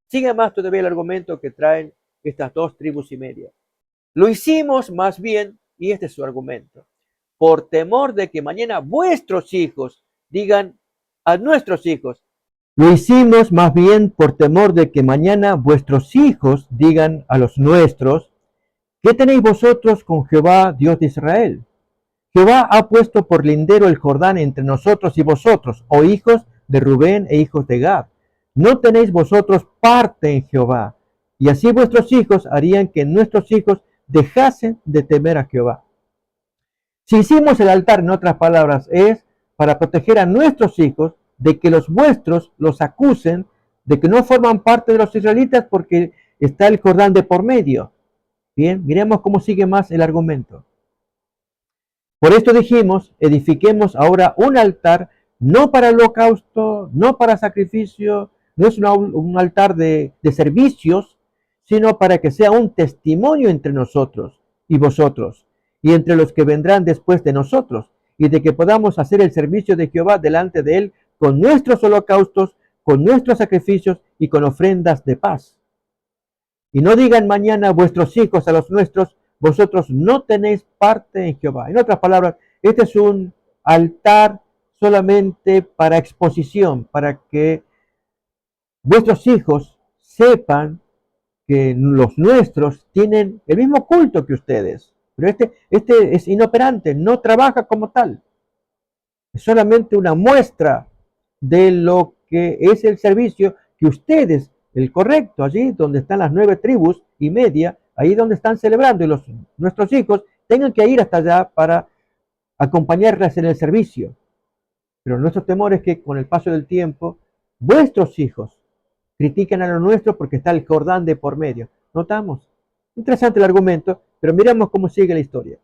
Sigue más todavía el argumento que traen estas dos tribus y media. Lo hicimos más bien, y este es su argumento, por temor de que mañana vuestros hijos digan a nuestros hijos. Lo hicimos más bien por temor de que mañana vuestros hijos digan a los nuestros, ¿qué tenéis vosotros con Jehová, Dios de Israel? Jehová ha puesto por lindero el Jordán entre nosotros y vosotros, oh hijos de Rubén e hijos de Gad. No tenéis vosotros parte en Jehová, y así vuestros hijos harían que nuestros hijos dejasen de temer a Jehová. Si hicimos el altar, en otras palabras, es para proteger a nuestros hijos de que los vuestros los acusen de que no forman parte de los israelitas porque está el Jordán de por medio. Bien, miremos cómo sigue más el argumento. Por esto dijimos, edifiquemos ahora un altar, no para holocausto, no para sacrificio, no es un altar de servicios, sino para que sea un testimonio entre nosotros y vosotros, y entre los que vendrán después de nosotros, y de que podamos hacer el servicio de Jehová delante de él con nuestros holocaustos, con nuestros sacrificios y con ofrendas de paz. Y no digan mañana vuestros hijos a los nuestros, vosotros no tenéis parte en Jehová. En otras palabras, este es un altar solamente para exposición, para que vuestros hijos sepan que los nuestros tienen el mismo culto que ustedes. Pero este es inoperante, no trabaja como tal. Es solamente una muestra de lo que es el servicio que ustedes, el correcto, allí donde están las 9 tribus y media, ahí donde están celebrando, y nuestros hijos tengan que ir hasta allá para acompañarles en el servicio. Pero nuestro temor es que con el paso del tiempo, vuestros hijos critiquen a los nuestros porque está el Jordán de por medio. ¿Notamos? Interesante el argumento, pero miremos cómo sigue la historia.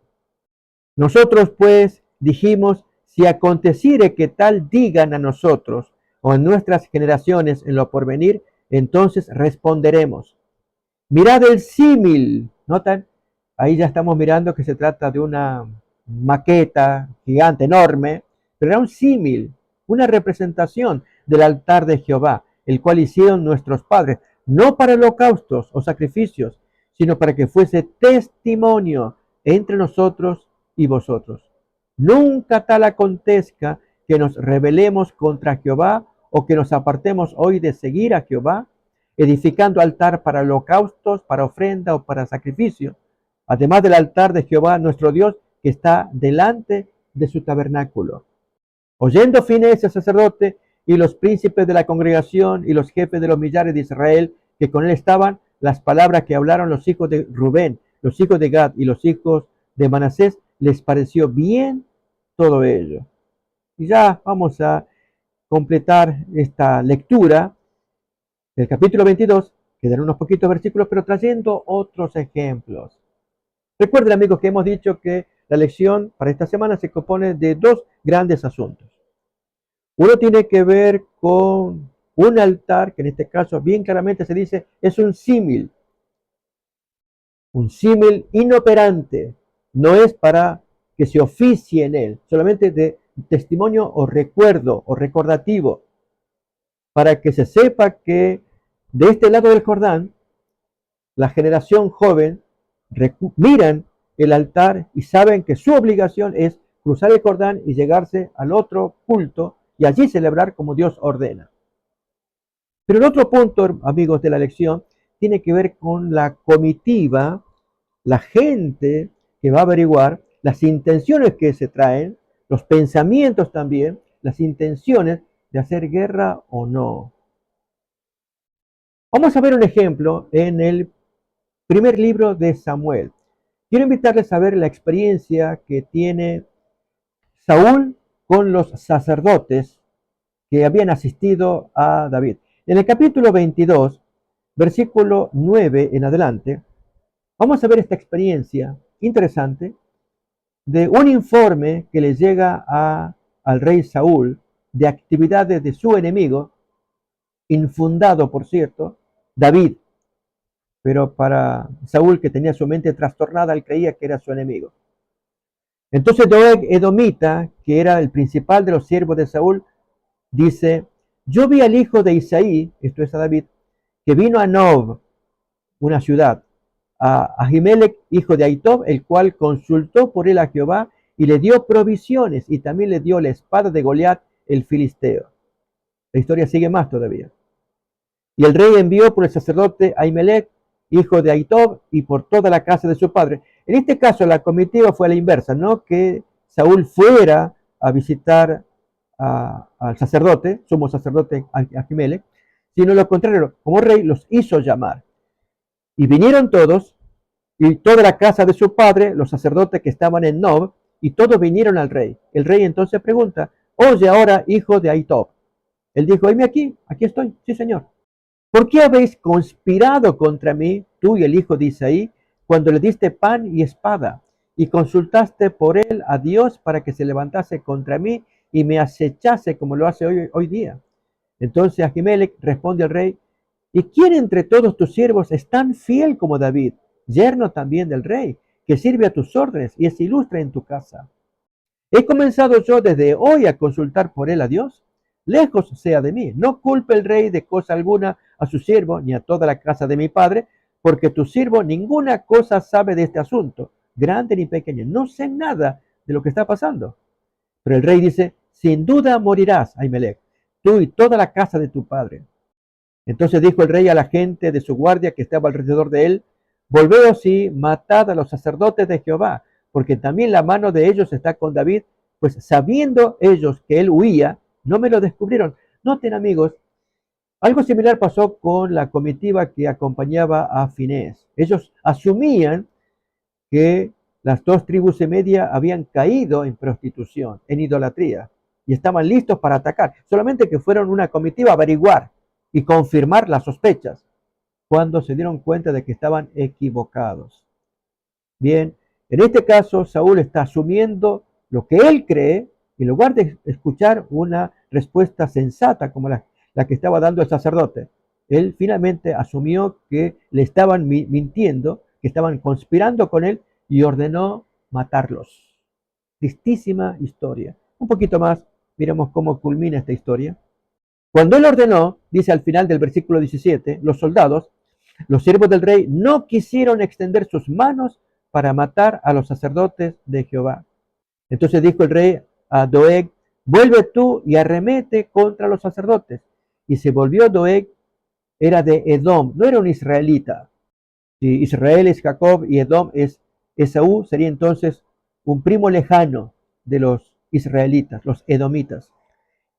Nosotros pues dijimos, si aconteciere que tal digan a nosotros o en nuestras generaciones en lo porvenir, entonces responderemos. Mirad el símil, ¿notan? Ahí ya estamos mirando que se trata de una maqueta gigante, enorme, pero era un símil, una representación del altar de Jehová, el cual hicieron nuestros padres, no para holocaustos o sacrificios, sino para que fuese testimonio entre nosotros y vosotros. Nunca tal acontezca que nos rebelemos contra Jehová o que nos apartemos hoy de seguir a Jehová, edificando altar para holocaustos, para ofrenda o para sacrificio, además del altar de Jehová nuestro Dios que está delante de su tabernáculo. Oyendo Finés el sacerdote y los príncipes de la congregación y los jefes de los millares de Israel que con él estaban, las palabras que hablaron los hijos de Rubén, los hijos de Gad y los hijos de Manasés, les pareció bien todo ello. Y ya vamos a completar esta lectura del capítulo 22, quedan unos poquitos versículos, pero trayendo otros ejemplos. Recuerden, amigos, que hemos dicho que la lección para esta semana se compone de dos grandes asuntos. Uno tiene que ver con un altar, que en este caso bien claramente se dice, es un símil inoperante, no es para que se oficie en él, solamente de testimonio o recuerdo o recordativo, para que se sepa que de este lado del Jordán, la generación joven miran el altar y saben que su obligación es cruzar el Jordán y llegarse al otro culto y allí celebrar como Dios ordena. Pero el otro punto, amigos de la lección, tiene que ver con la comitiva, la gente que va a averiguar las intenciones que se traen, los pensamientos también, las intenciones de hacer guerra o no. Vamos a ver un ejemplo en el primer libro de Samuel. Quiero invitarles a ver la experiencia que tiene Saúl con los sacerdotes que habían asistido a David. En el capítulo 22, versículo 9 en adelante, vamos a ver esta experiencia interesante de un informe que le llega al rey Saúl de actividades de su enemigo, infundado, por cierto, David. Pero para Saúl, que tenía su mente trastornada, él creía que era su enemigo. Entonces Doeg Edomita, que era el principal de los siervos de Saúl, dice, yo vi al hijo de Isaí, esto es a David, que vino a Nob, una ciudad, a Ahimelech, hijo de Ahitob, el cual consultó por él a Jehová y le dio provisiones y también le dio la espada de Goliat, el filisteo. La historia sigue más todavía. Y el rey envió por el sacerdote Ahimelech, hijo de Ahitob, y por toda la casa de su padre. En este caso, la comitiva fue a la inversa, no que Saúl fuera a visitar al sacerdote, sumo sacerdote Ahimelech, sino lo contrario, como rey los hizo llamar. Y vinieron todos, y toda la casa de su padre, los sacerdotes que estaban en Nob, y todos vinieron al rey. El rey entonces pregunta, oye ahora, hijo de Ahitob. Él dijo, heme aquí estoy, sí señor. ¿Por qué habéis conspirado contra mí, tú y el hijo de Isaí, cuando le diste pan y espada, y consultaste por él a Dios para que se levantase contra mí y me acechase como lo hace hoy día? Entonces Ahimelech responde al rey, ¿y quién entre todos tus siervos es tan fiel como David, yerno también del rey, que sirve a tus órdenes y es ilustre en tu casa? ¿He comenzado yo desde hoy a consultar por él a Dios? Lejos sea de mí. No culpe el rey de cosa alguna a su siervo ni a toda la casa de mi padre, porque tu siervo ninguna cosa sabe de este asunto, grande ni pequeño. No sé nada de lo que está pasando. Pero el rey dice, sin duda morirás, Ahimelech, tú y toda la casa de tu padre. Entonces dijo el rey a la gente de su guardia que estaba alrededor de él, volveos y matad a los sacerdotes de Jehová, porque también la mano de ellos está con David, pues sabiendo ellos que él huía, no me lo descubrieron. Noten, amigos, algo similar pasó con la comitiva que acompañaba a Finés. Ellos asumían que las dos tribus de Media habían caído en prostitución, en idolatría, y estaban listos para atacar, solamente que fueron una comitiva a averiguar y confirmar las sospechas, cuando se dieron cuenta de que estaban equivocados. Bien, en este caso Saúl está asumiendo lo que él cree, y en lugar de escuchar una respuesta sensata como la que estaba dando el sacerdote, él finalmente asumió que le estaban mintiendo, que estaban conspirando con él y ordenó matarlos. Tristísima historia. Un poquito más, miremos cómo culmina esta historia. Cuando él ordenó, dice al final del versículo 17, los soldados, los siervos del rey, no quisieron extender sus manos para matar a los sacerdotes de Jehová. Entonces dijo el rey a Doeg, vuelve tú y arremete contra los sacerdotes. Y se volvió Doeg, era de Edom, no era un israelita. Si Israel es Jacob y Edom es Esaú, sería entonces un primo lejano de los israelitas, los edomitas.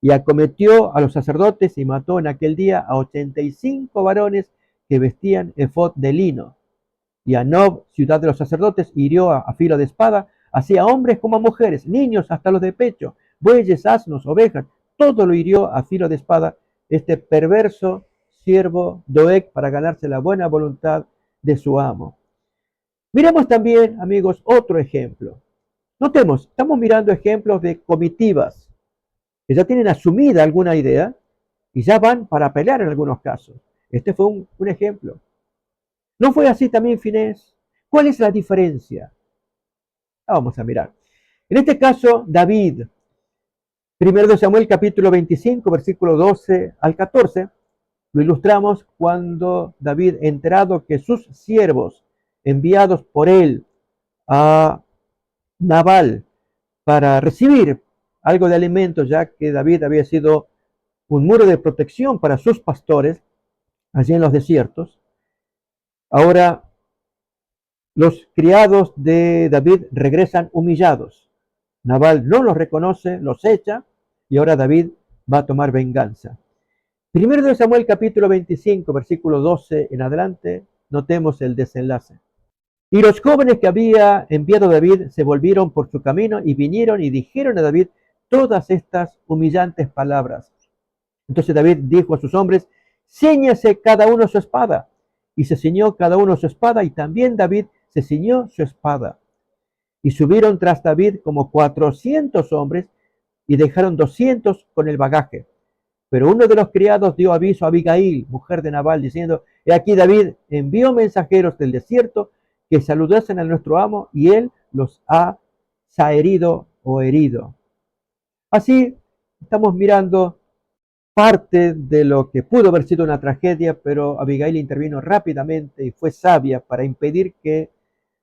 Y acometió a los sacerdotes y mató en aquel día a 85 varones que vestían efod de lino. Y a Nob, ciudad de los sacerdotes, hirió a filo de espada, así a hombres como a mujeres, niños hasta los de pecho, bueyes, asnos, ovejas, todo lo hirió a filo de espada este perverso siervo Doeg para ganarse la buena voluntad de su amo. Miremos también, amigos, otro ejemplo. Notemos, estamos mirando ejemplos de comitivas que ya tienen asumida alguna idea y ya van para pelear en algunos casos. Este fue un ejemplo. ¿No fue así también Finés? ¿Cuál es la diferencia? Vamos a mirar. En este caso, David, 1 Samuel capítulo 25, versículo 12 al 14, lo ilustramos cuando David, enterado que sus siervos enviados por él a Nabal para recibir algo de alimento, ya que David había sido un muro de protección para sus pastores allí en los desiertos, ahora los criados de David regresan humillados. Nabal no los reconoce, los echa, y ahora David va a tomar venganza. 1 Samuel capítulo 25, versículo 12 en adelante, notemos el desenlace. Y los jóvenes que había enviado David se volvieron por su camino y vinieron y dijeron a David todas estas humillantes palabras. Entonces David dijo a sus hombres, ciéñase cada uno su espada. Y se ciñó cada uno su espada, y también David se ciñó su espada. Y subieron tras David como 400 hombres, y dejaron 200 con el bagaje. Pero uno de los criados dio aviso a Abigail, mujer de Nabal, diciendo, he aquí David envió mensajeros del desierto que saludasen a nuestro amo, y él los ha saherido o herido. Así estamos mirando parte de lo que pudo haber sido una tragedia, pero Abigail intervino rápidamente y fue sabia para impedir que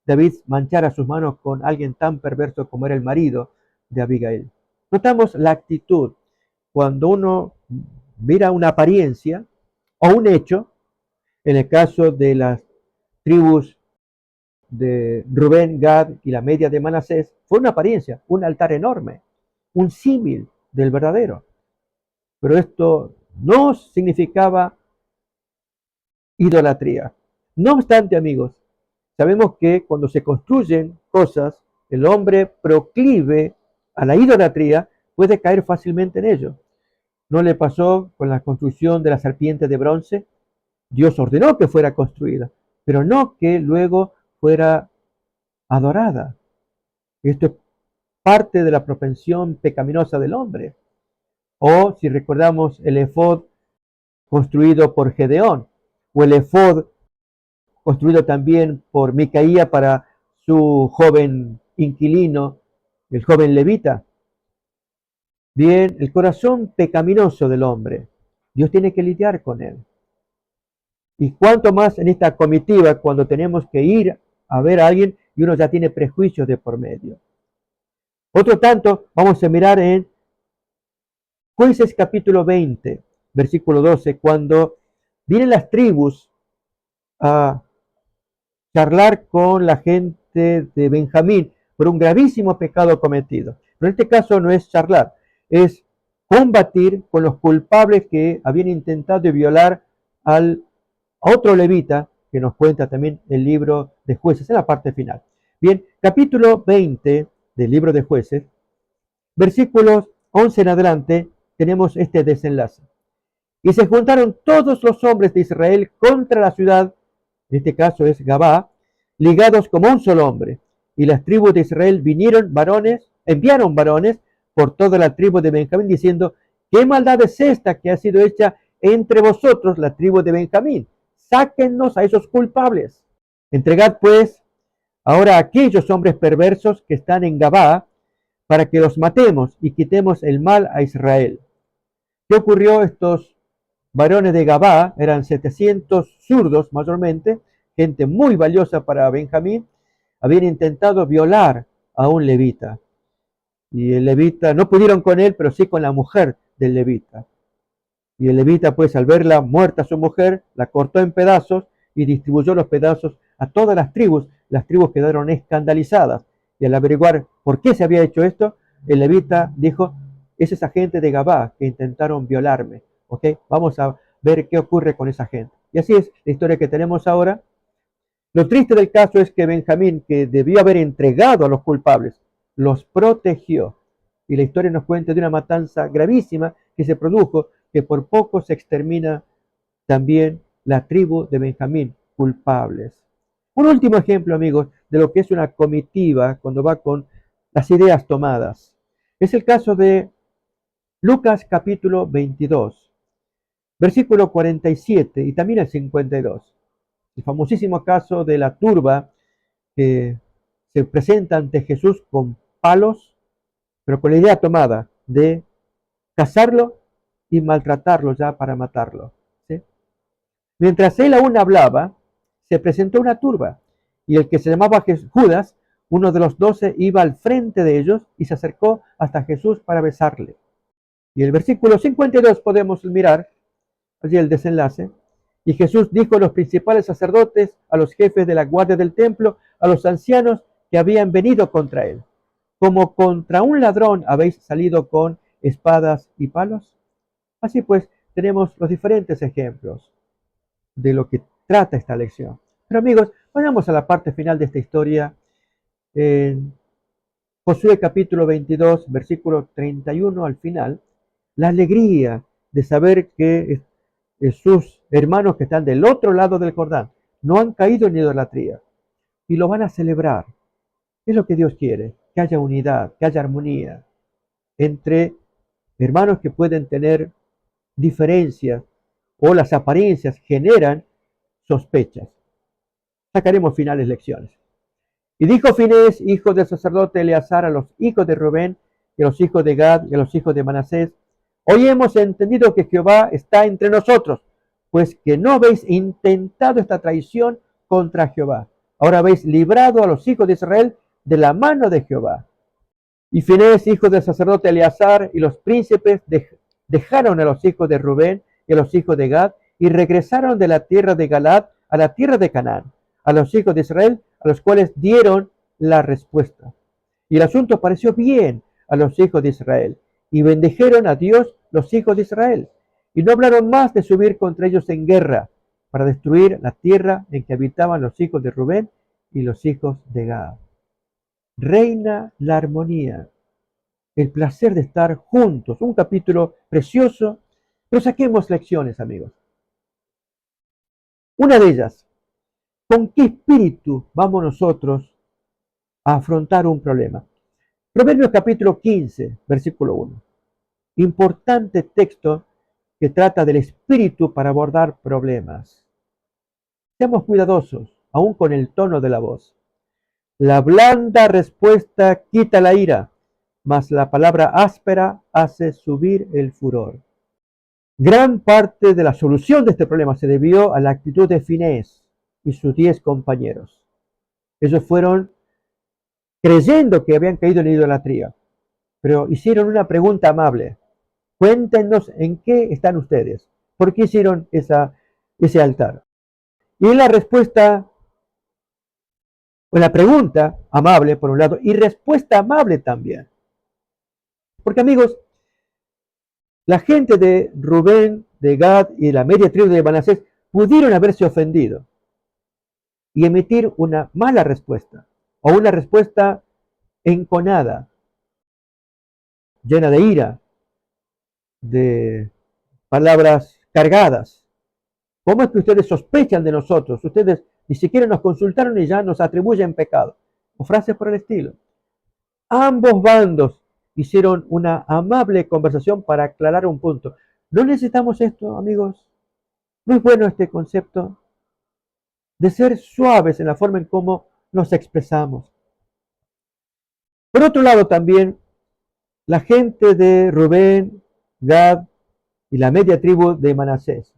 David manchara sus manos con alguien tan perverso como era el marido de Abigail. Notamos la actitud cuando uno mira una apariencia o un hecho. En el caso de las tribus de Rubén, Gad y la media de Manasés, fue una apariencia, un altar enorme, un símil del verdadero. Pero esto no significaba idolatría. No obstante, amigos, sabemos que cuando se construyen cosas, el hombre proclive a la idolatría puede caer fácilmente en ello. ¿No le pasó con la construcción de la serpiente de bronce? Dios ordenó que fuera construida, pero no que luego fuera adorada. Esto es parte de la propensión pecaminosa del hombre. O si recordamos el efod construido por Gedeón, o el efod construido también por Micaía para su joven inquilino, el joven levita. Bien, el corazón pecaminoso del hombre, Dios tiene que lidiar con él. Y cuanto más en esta comitiva, cuando tenemos que ir a ver a alguien y uno ya tiene prejuicios de por medio. Otro tanto, vamos a mirar en Jueces capítulo 20, versículo 12, cuando vienen las tribus a charlar con la gente de Benjamín por un gravísimo pecado cometido. Pero en este caso no es charlar, es combatir con los culpables que habían intentado violar al otro levita, que nos cuenta también el libro de Jueces en la parte final. Bien, capítulo 20 del libro de Jueces, versículos 11 en adelante, tenemos este desenlace. Y se juntaron todos los hombres de Israel contra la ciudad, en este caso es Gabá, ligados como un solo hombre. Y las tribus de Israel enviaron varones por toda la tribu de Benjamín, diciendo, ¿qué maldad es esta que ha sido hecha entre vosotros, la tribu de Benjamín? Sáquennos a esos culpables. Entregad pues ahora a aquellos hombres perversos que están en Gabá, para que los matemos y quitemos el mal a Israel. ¿Qué ocurrió? Estos varones de Gabá eran 700 zurdos mayormente, gente muy valiosa para Benjamín, habían intentado violar a un levita. Y el levita, no pudieron con él, pero sí con la mujer del levita. Y el levita, pues, al verla muerta su mujer, la cortó en pedazos y distribuyó los pedazos a todas las tribus. Las tribus quedaron escandalizadas. Y al averiguar por qué se había hecho esto, el levita dijo, es esa gente de Gabá que intentaron violarme. ¿Ok? Vamos a ver qué ocurre con esa gente. Y así es la historia que tenemos ahora. Lo triste del caso es que Benjamín, que debió haber entregado a los culpables, los protegió. Y la historia nos cuenta de una matanza gravísima que se produjo, que por poco se extermina también la tribu de Benjamín, culpables. Un último ejemplo, amigos, de lo que es una comitiva cuando va con las ideas tomadas. Es el caso de Lucas capítulo 22. Versículo 47 y también el 52. El famosísimo caso de la turba que se presenta ante Jesús con palos, pero con la idea tomada de cazarlo y maltratarlo ya para matarlo. ¿Sí? Mientras él aún hablaba, se presentó una turba, y el que se llamaba Judas, uno de los 12, iba al frente de ellos y se acercó hasta Jesús para besarle. Y el versículo 52 podemos mirar, allí el desenlace. Y Jesús dijo a los principales sacerdotes, a los jefes de la guardia del templo, a los ancianos que habían venido contra él: ¿como contra un ladrón habéis salido con espadas y palos? Así pues, tenemos los diferentes ejemplos de lo que trata esta lección. Pero amigos, vayamos a la parte final de esta historia, en Josué capítulo 22, versículo 31 al final. La alegría de saber que sus hermanos que están del otro lado del Jordán no han caído en idolatría y lo van a celebrar. Es lo que Dios quiere, que haya unidad, que haya armonía entre hermanos que pueden tener diferencias o las apariencias generan sospechas. Sacaremos finales lecciones. Y dijo Finés, hijo del sacerdote Eleazar, a los hijos de Rubén y a los hijos de Gad y a los hijos de Manasés: hoy hemos entendido que Jehová está entre nosotros, pues que no habéis intentado esta traición contra Jehová. Ahora habéis librado a los hijos de Israel de la mano de Jehová. Y Finés, hijo del sacerdote Eleazar, y los príncipes dejaron a los hijos de Rubén y a los hijos de Gad y regresaron de la tierra de Galaad a la tierra de Canaán, a los hijos de Israel, a los cuales dieron la respuesta. Y el asunto pareció bien a los hijos de Israel, y bendijeron a Dios los hijos de Israel, y no hablaron más de subir contra ellos en guerra para destruir la tierra en que habitaban los hijos de Rubén y los hijos de Gad. Reina la armonía, el placer de estar juntos. Un capítulo precioso, pero saquemos lecciones, amigos. Una de ellas: ¿con qué espíritu vamos nosotros a afrontar un problema? Proverbios capítulo 15, versículo 1. Importante texto que trata del espíritu para abordar problemas. Seamos cuidadosos, aún con el tono de la voz. La blanda respuesta quita la ira, mas la palabra áspera hace subir el furor. Gran parte de la solución de este problema se debió a la actitud de Finés y sus 10 compañeros. Ellos fueron creyendo que habían caído en idolatría, pero hicieron una pregunta amable: cuéntenos en qué están ustedes, por qué hicieron ese altar. Y la respuesta, o la pregunta amable por un lado, y respuesta amable también. Porque amigos, la gente de Rubén, de Gad y la media tribu de Manasés pudieron haberse ofendido y emitir una mala respuesta, o una respuesta enconada, llena de ira, de palabras cargadas. ¿Cómo es que ustedes sospechan de nosotros? Ustedes ni siquiera nos consultaron y ya nos atribuyen pecado. O frases por el estilo. Ambos bandos hicieron una amable conversación para aclarar un punto. ¿No necesitamos esto, amigos? ¿No es bueno este concepto de ser suaves en la forma en cómo nos expresamos? Por otro lado, también la gente de Rubén, Gad y la media tribu de Manasés,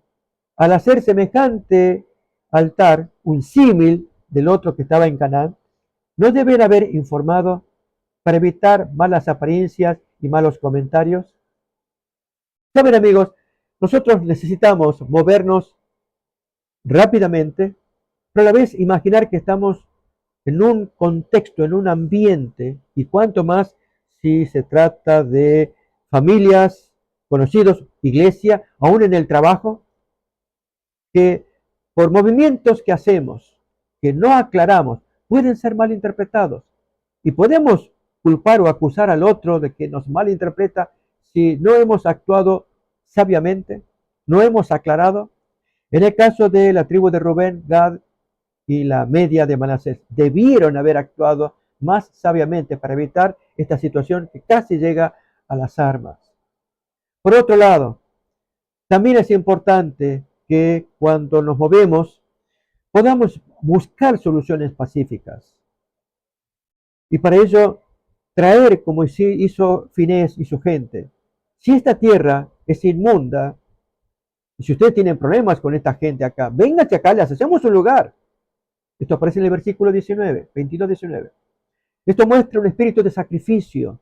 al hacer semejante altar, un símil del otro que estaba en Canaán, no deben haber informado para evitar malas apariencias y malos comentarios. Saben, amigos, nosotros necesitamos movernos rápidamente, pero a la vez imaginar que estamos en un contexto, en un ambiente, y cuanto más si se trata de familias, conocidos, iglesia, aún en el trabajo, que por movimientos que hacemos, que no aclaramos, pueden ser malinterpretados. Y podemos culpar o acusar al otro de que nos malinterpreta si no hemos actuado sabiamente, no hemos aclarado. En el caso de la tribu de Rubén, Gad y la media de Manasés, debieron haber actuado más sabiamente para evitar esta situación que casi llega a las armas. Por otro lado, También es importante que cuando nos movemos podamos buscar soluciones pacíficas. Y para ello, traer, como hizo Finés y su gente, si esta tierra es inmunda, y si ustedes tienen problemas con esta gente acá, vénganse acá, les hacemos un lugar. Esto aparece en el versículo 19, 22-19. Esto muestra un espíritu de sacrificio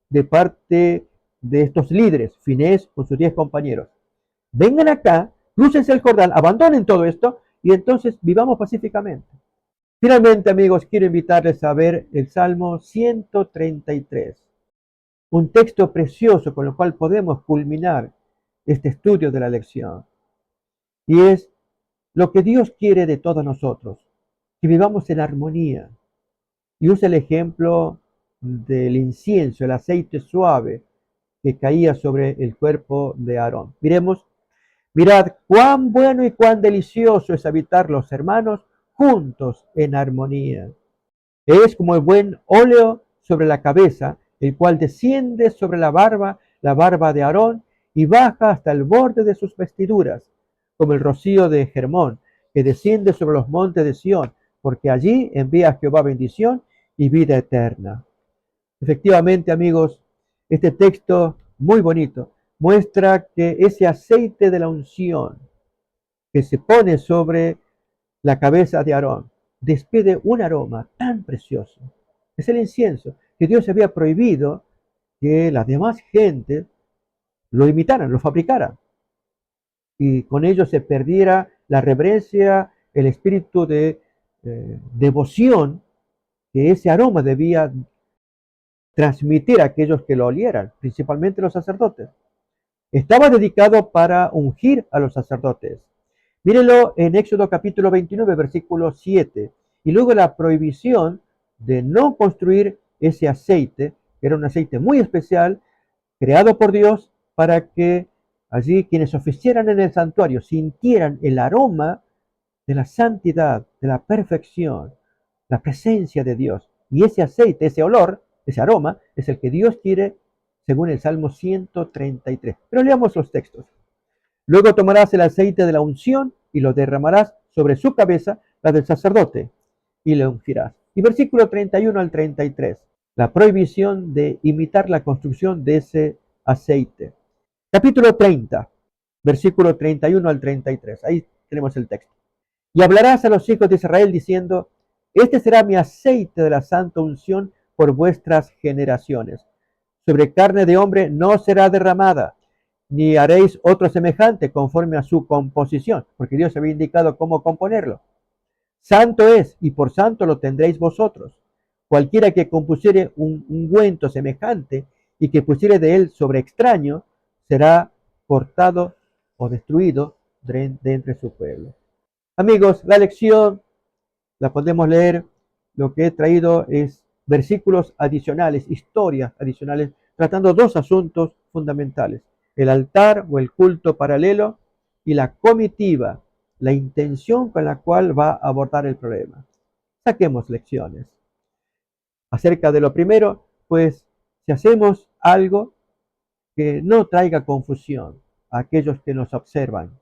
de parte de estos líderes, Finés con sus 10 compañeros. Vengan acá, crúcense el Jordán, abandonen todo esto y entonces vivamos pacíficamente. Finalmente, amigos, quiero invitarles a ver el Salmo 133, un texto precioso con el cual podemos culminar este estudio de la lección. Y es lo que Dios quiere de todos nosotros, que vivamos en armonía. Y usa el ejemplo del incienso, el aceite suave que caía sobre el cuerpo de Aarón. Mirad cuán bueno y cuán delicioso es habitar los hermanos juntos en armonía. Es como el buen óleo sobre la cabeza, el cual desciende sobre la barba de Aarón, y baja hasta el borde de sus vestiduras, como el rocío de Hermón, que desciende sobre los montes de Sión, porque allí envía Jehová bendición y vida eterna. Efectivamente, amigos, este texto muy bonito muestra que ese aceite de la unción que se pone sobre la cabeza de Aarón despide un aroma tan precioso. Es el incienso que Dios había prohibido que las demás gentes lo imitaran, lo fabricaran. Y con ello se perdiera la reverencia, el espíritu de devoción que ese aroma debía transmitir a aquellos que lo olieran, principalmente los sacerdotes. Estaba dedicado para ungir a los sacerdotes. Mírenlo en Éxodo capítulo 29, versículo 7. Y luego la prohibición de no construir ese aceite, que era un aceite muy especial, creado por Dios para que allí quienes oficiaran en el santuario sintieran el aroma de la santidad, de la perfección, la presencia de Dios. Y ese aceite, ese olor, ese aroma, es el que Dios quiere según el Salmo 133. Pero leamos los textos. Luego tomarás el aceite de la unción y lo derramarás sobre su cabeza, la del sacerdote, y le ungirás. Y versículo 31 al 33, la prohibición de imitar la construcción de ese aceite. Capítulo 30, versículo 31 al 33. Ahí tenemos el texto. Y hablarás a los hijos de Israel diciendo, este será mi aceite de la santa unción por vuestras generaciones. Sobre carne de hombre no será derramada, ni haréis otro semejante conforme a su composición, porque Dios había indicado cómo componerlo. Santo es, y por santo lo tendréis vosotros. Cualquiera que compusiere un ungüento semejante y que pusiere de él sobre extraño, será cortado o destruido de entre su pueblo. Amigos, la lección la podemos leer. Lo que he traído es versículos adicionales, historias adicionales, tratando dos asuntos fundamentales: el altar o el culto paralelo y la comitiva, la intención con la cual va a abordar el problema. Saquemos lecciones. Acerca de lo primero, pues si hacemos algo que no traiga confusión a aquellos que nos observan,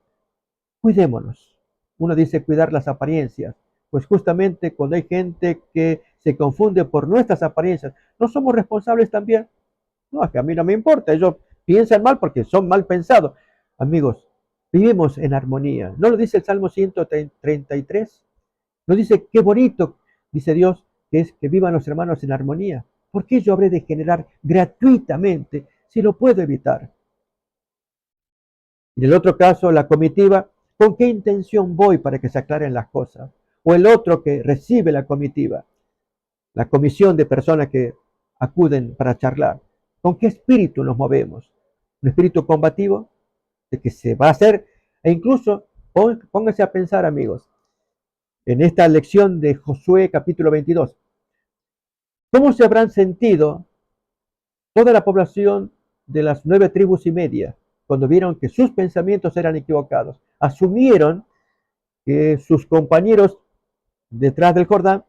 cuidémonos. Uno dice cuidar las apariencias, pues justamente cuando hay gente que se confunde por nuestras apariencias, ¿no somos responsables también? No, es que a mí no me importa, ellos piensan mal porque son mal pensados. Amigos, vivimos en armonía. ¿No lo dice el Salmo 133? ¿No dice qué bonito, dice Dios, que es que vivan los hermanos en armonía? ¿Por qué yo habré de generar gratuitamente si lo puedo evitar? En el otro caso, la comitiva, ¿con qué intención voy para que se aclaren las cosas? O el otro que recibe la comitiva, la comisión de personas que acuden para charlar. ¿Con qué espíritu nos movemos? ¿Un espíritu combativo? De que se va a hacer, e incluso pónganse a pensar, amigos, en esta lección de Josué capítulo 22, ¿cómo se habrán sentido toda la población de las 9 tribus y media cuando vieron que sus pensamientos eran equivocados? Asumieron que sus compañeros detrás del Jordán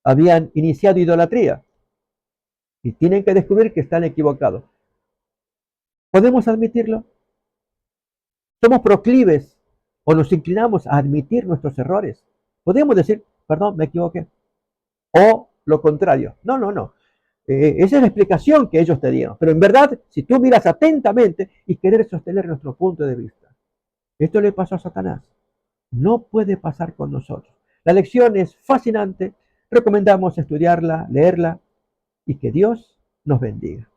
habían iniciado idolatría y tienen que descubrir que están equivocados. ¿Podemos admitirlo? Somos proclives o nos inclinamos a admitir nuestros errores. Podemos decir, perdón, me equivoqué. O lo contrario. No, no, no. Esa es la explicación que ellos te dieron. Pero en verdad, si tú miras atentamente y querer sostener nuestro punto de vista, esto le pasó a Satanás. No puede pasar con nosotros. La lección es fascinante. Recomendamos estudiarla, leerla y que Dios nos bendiga.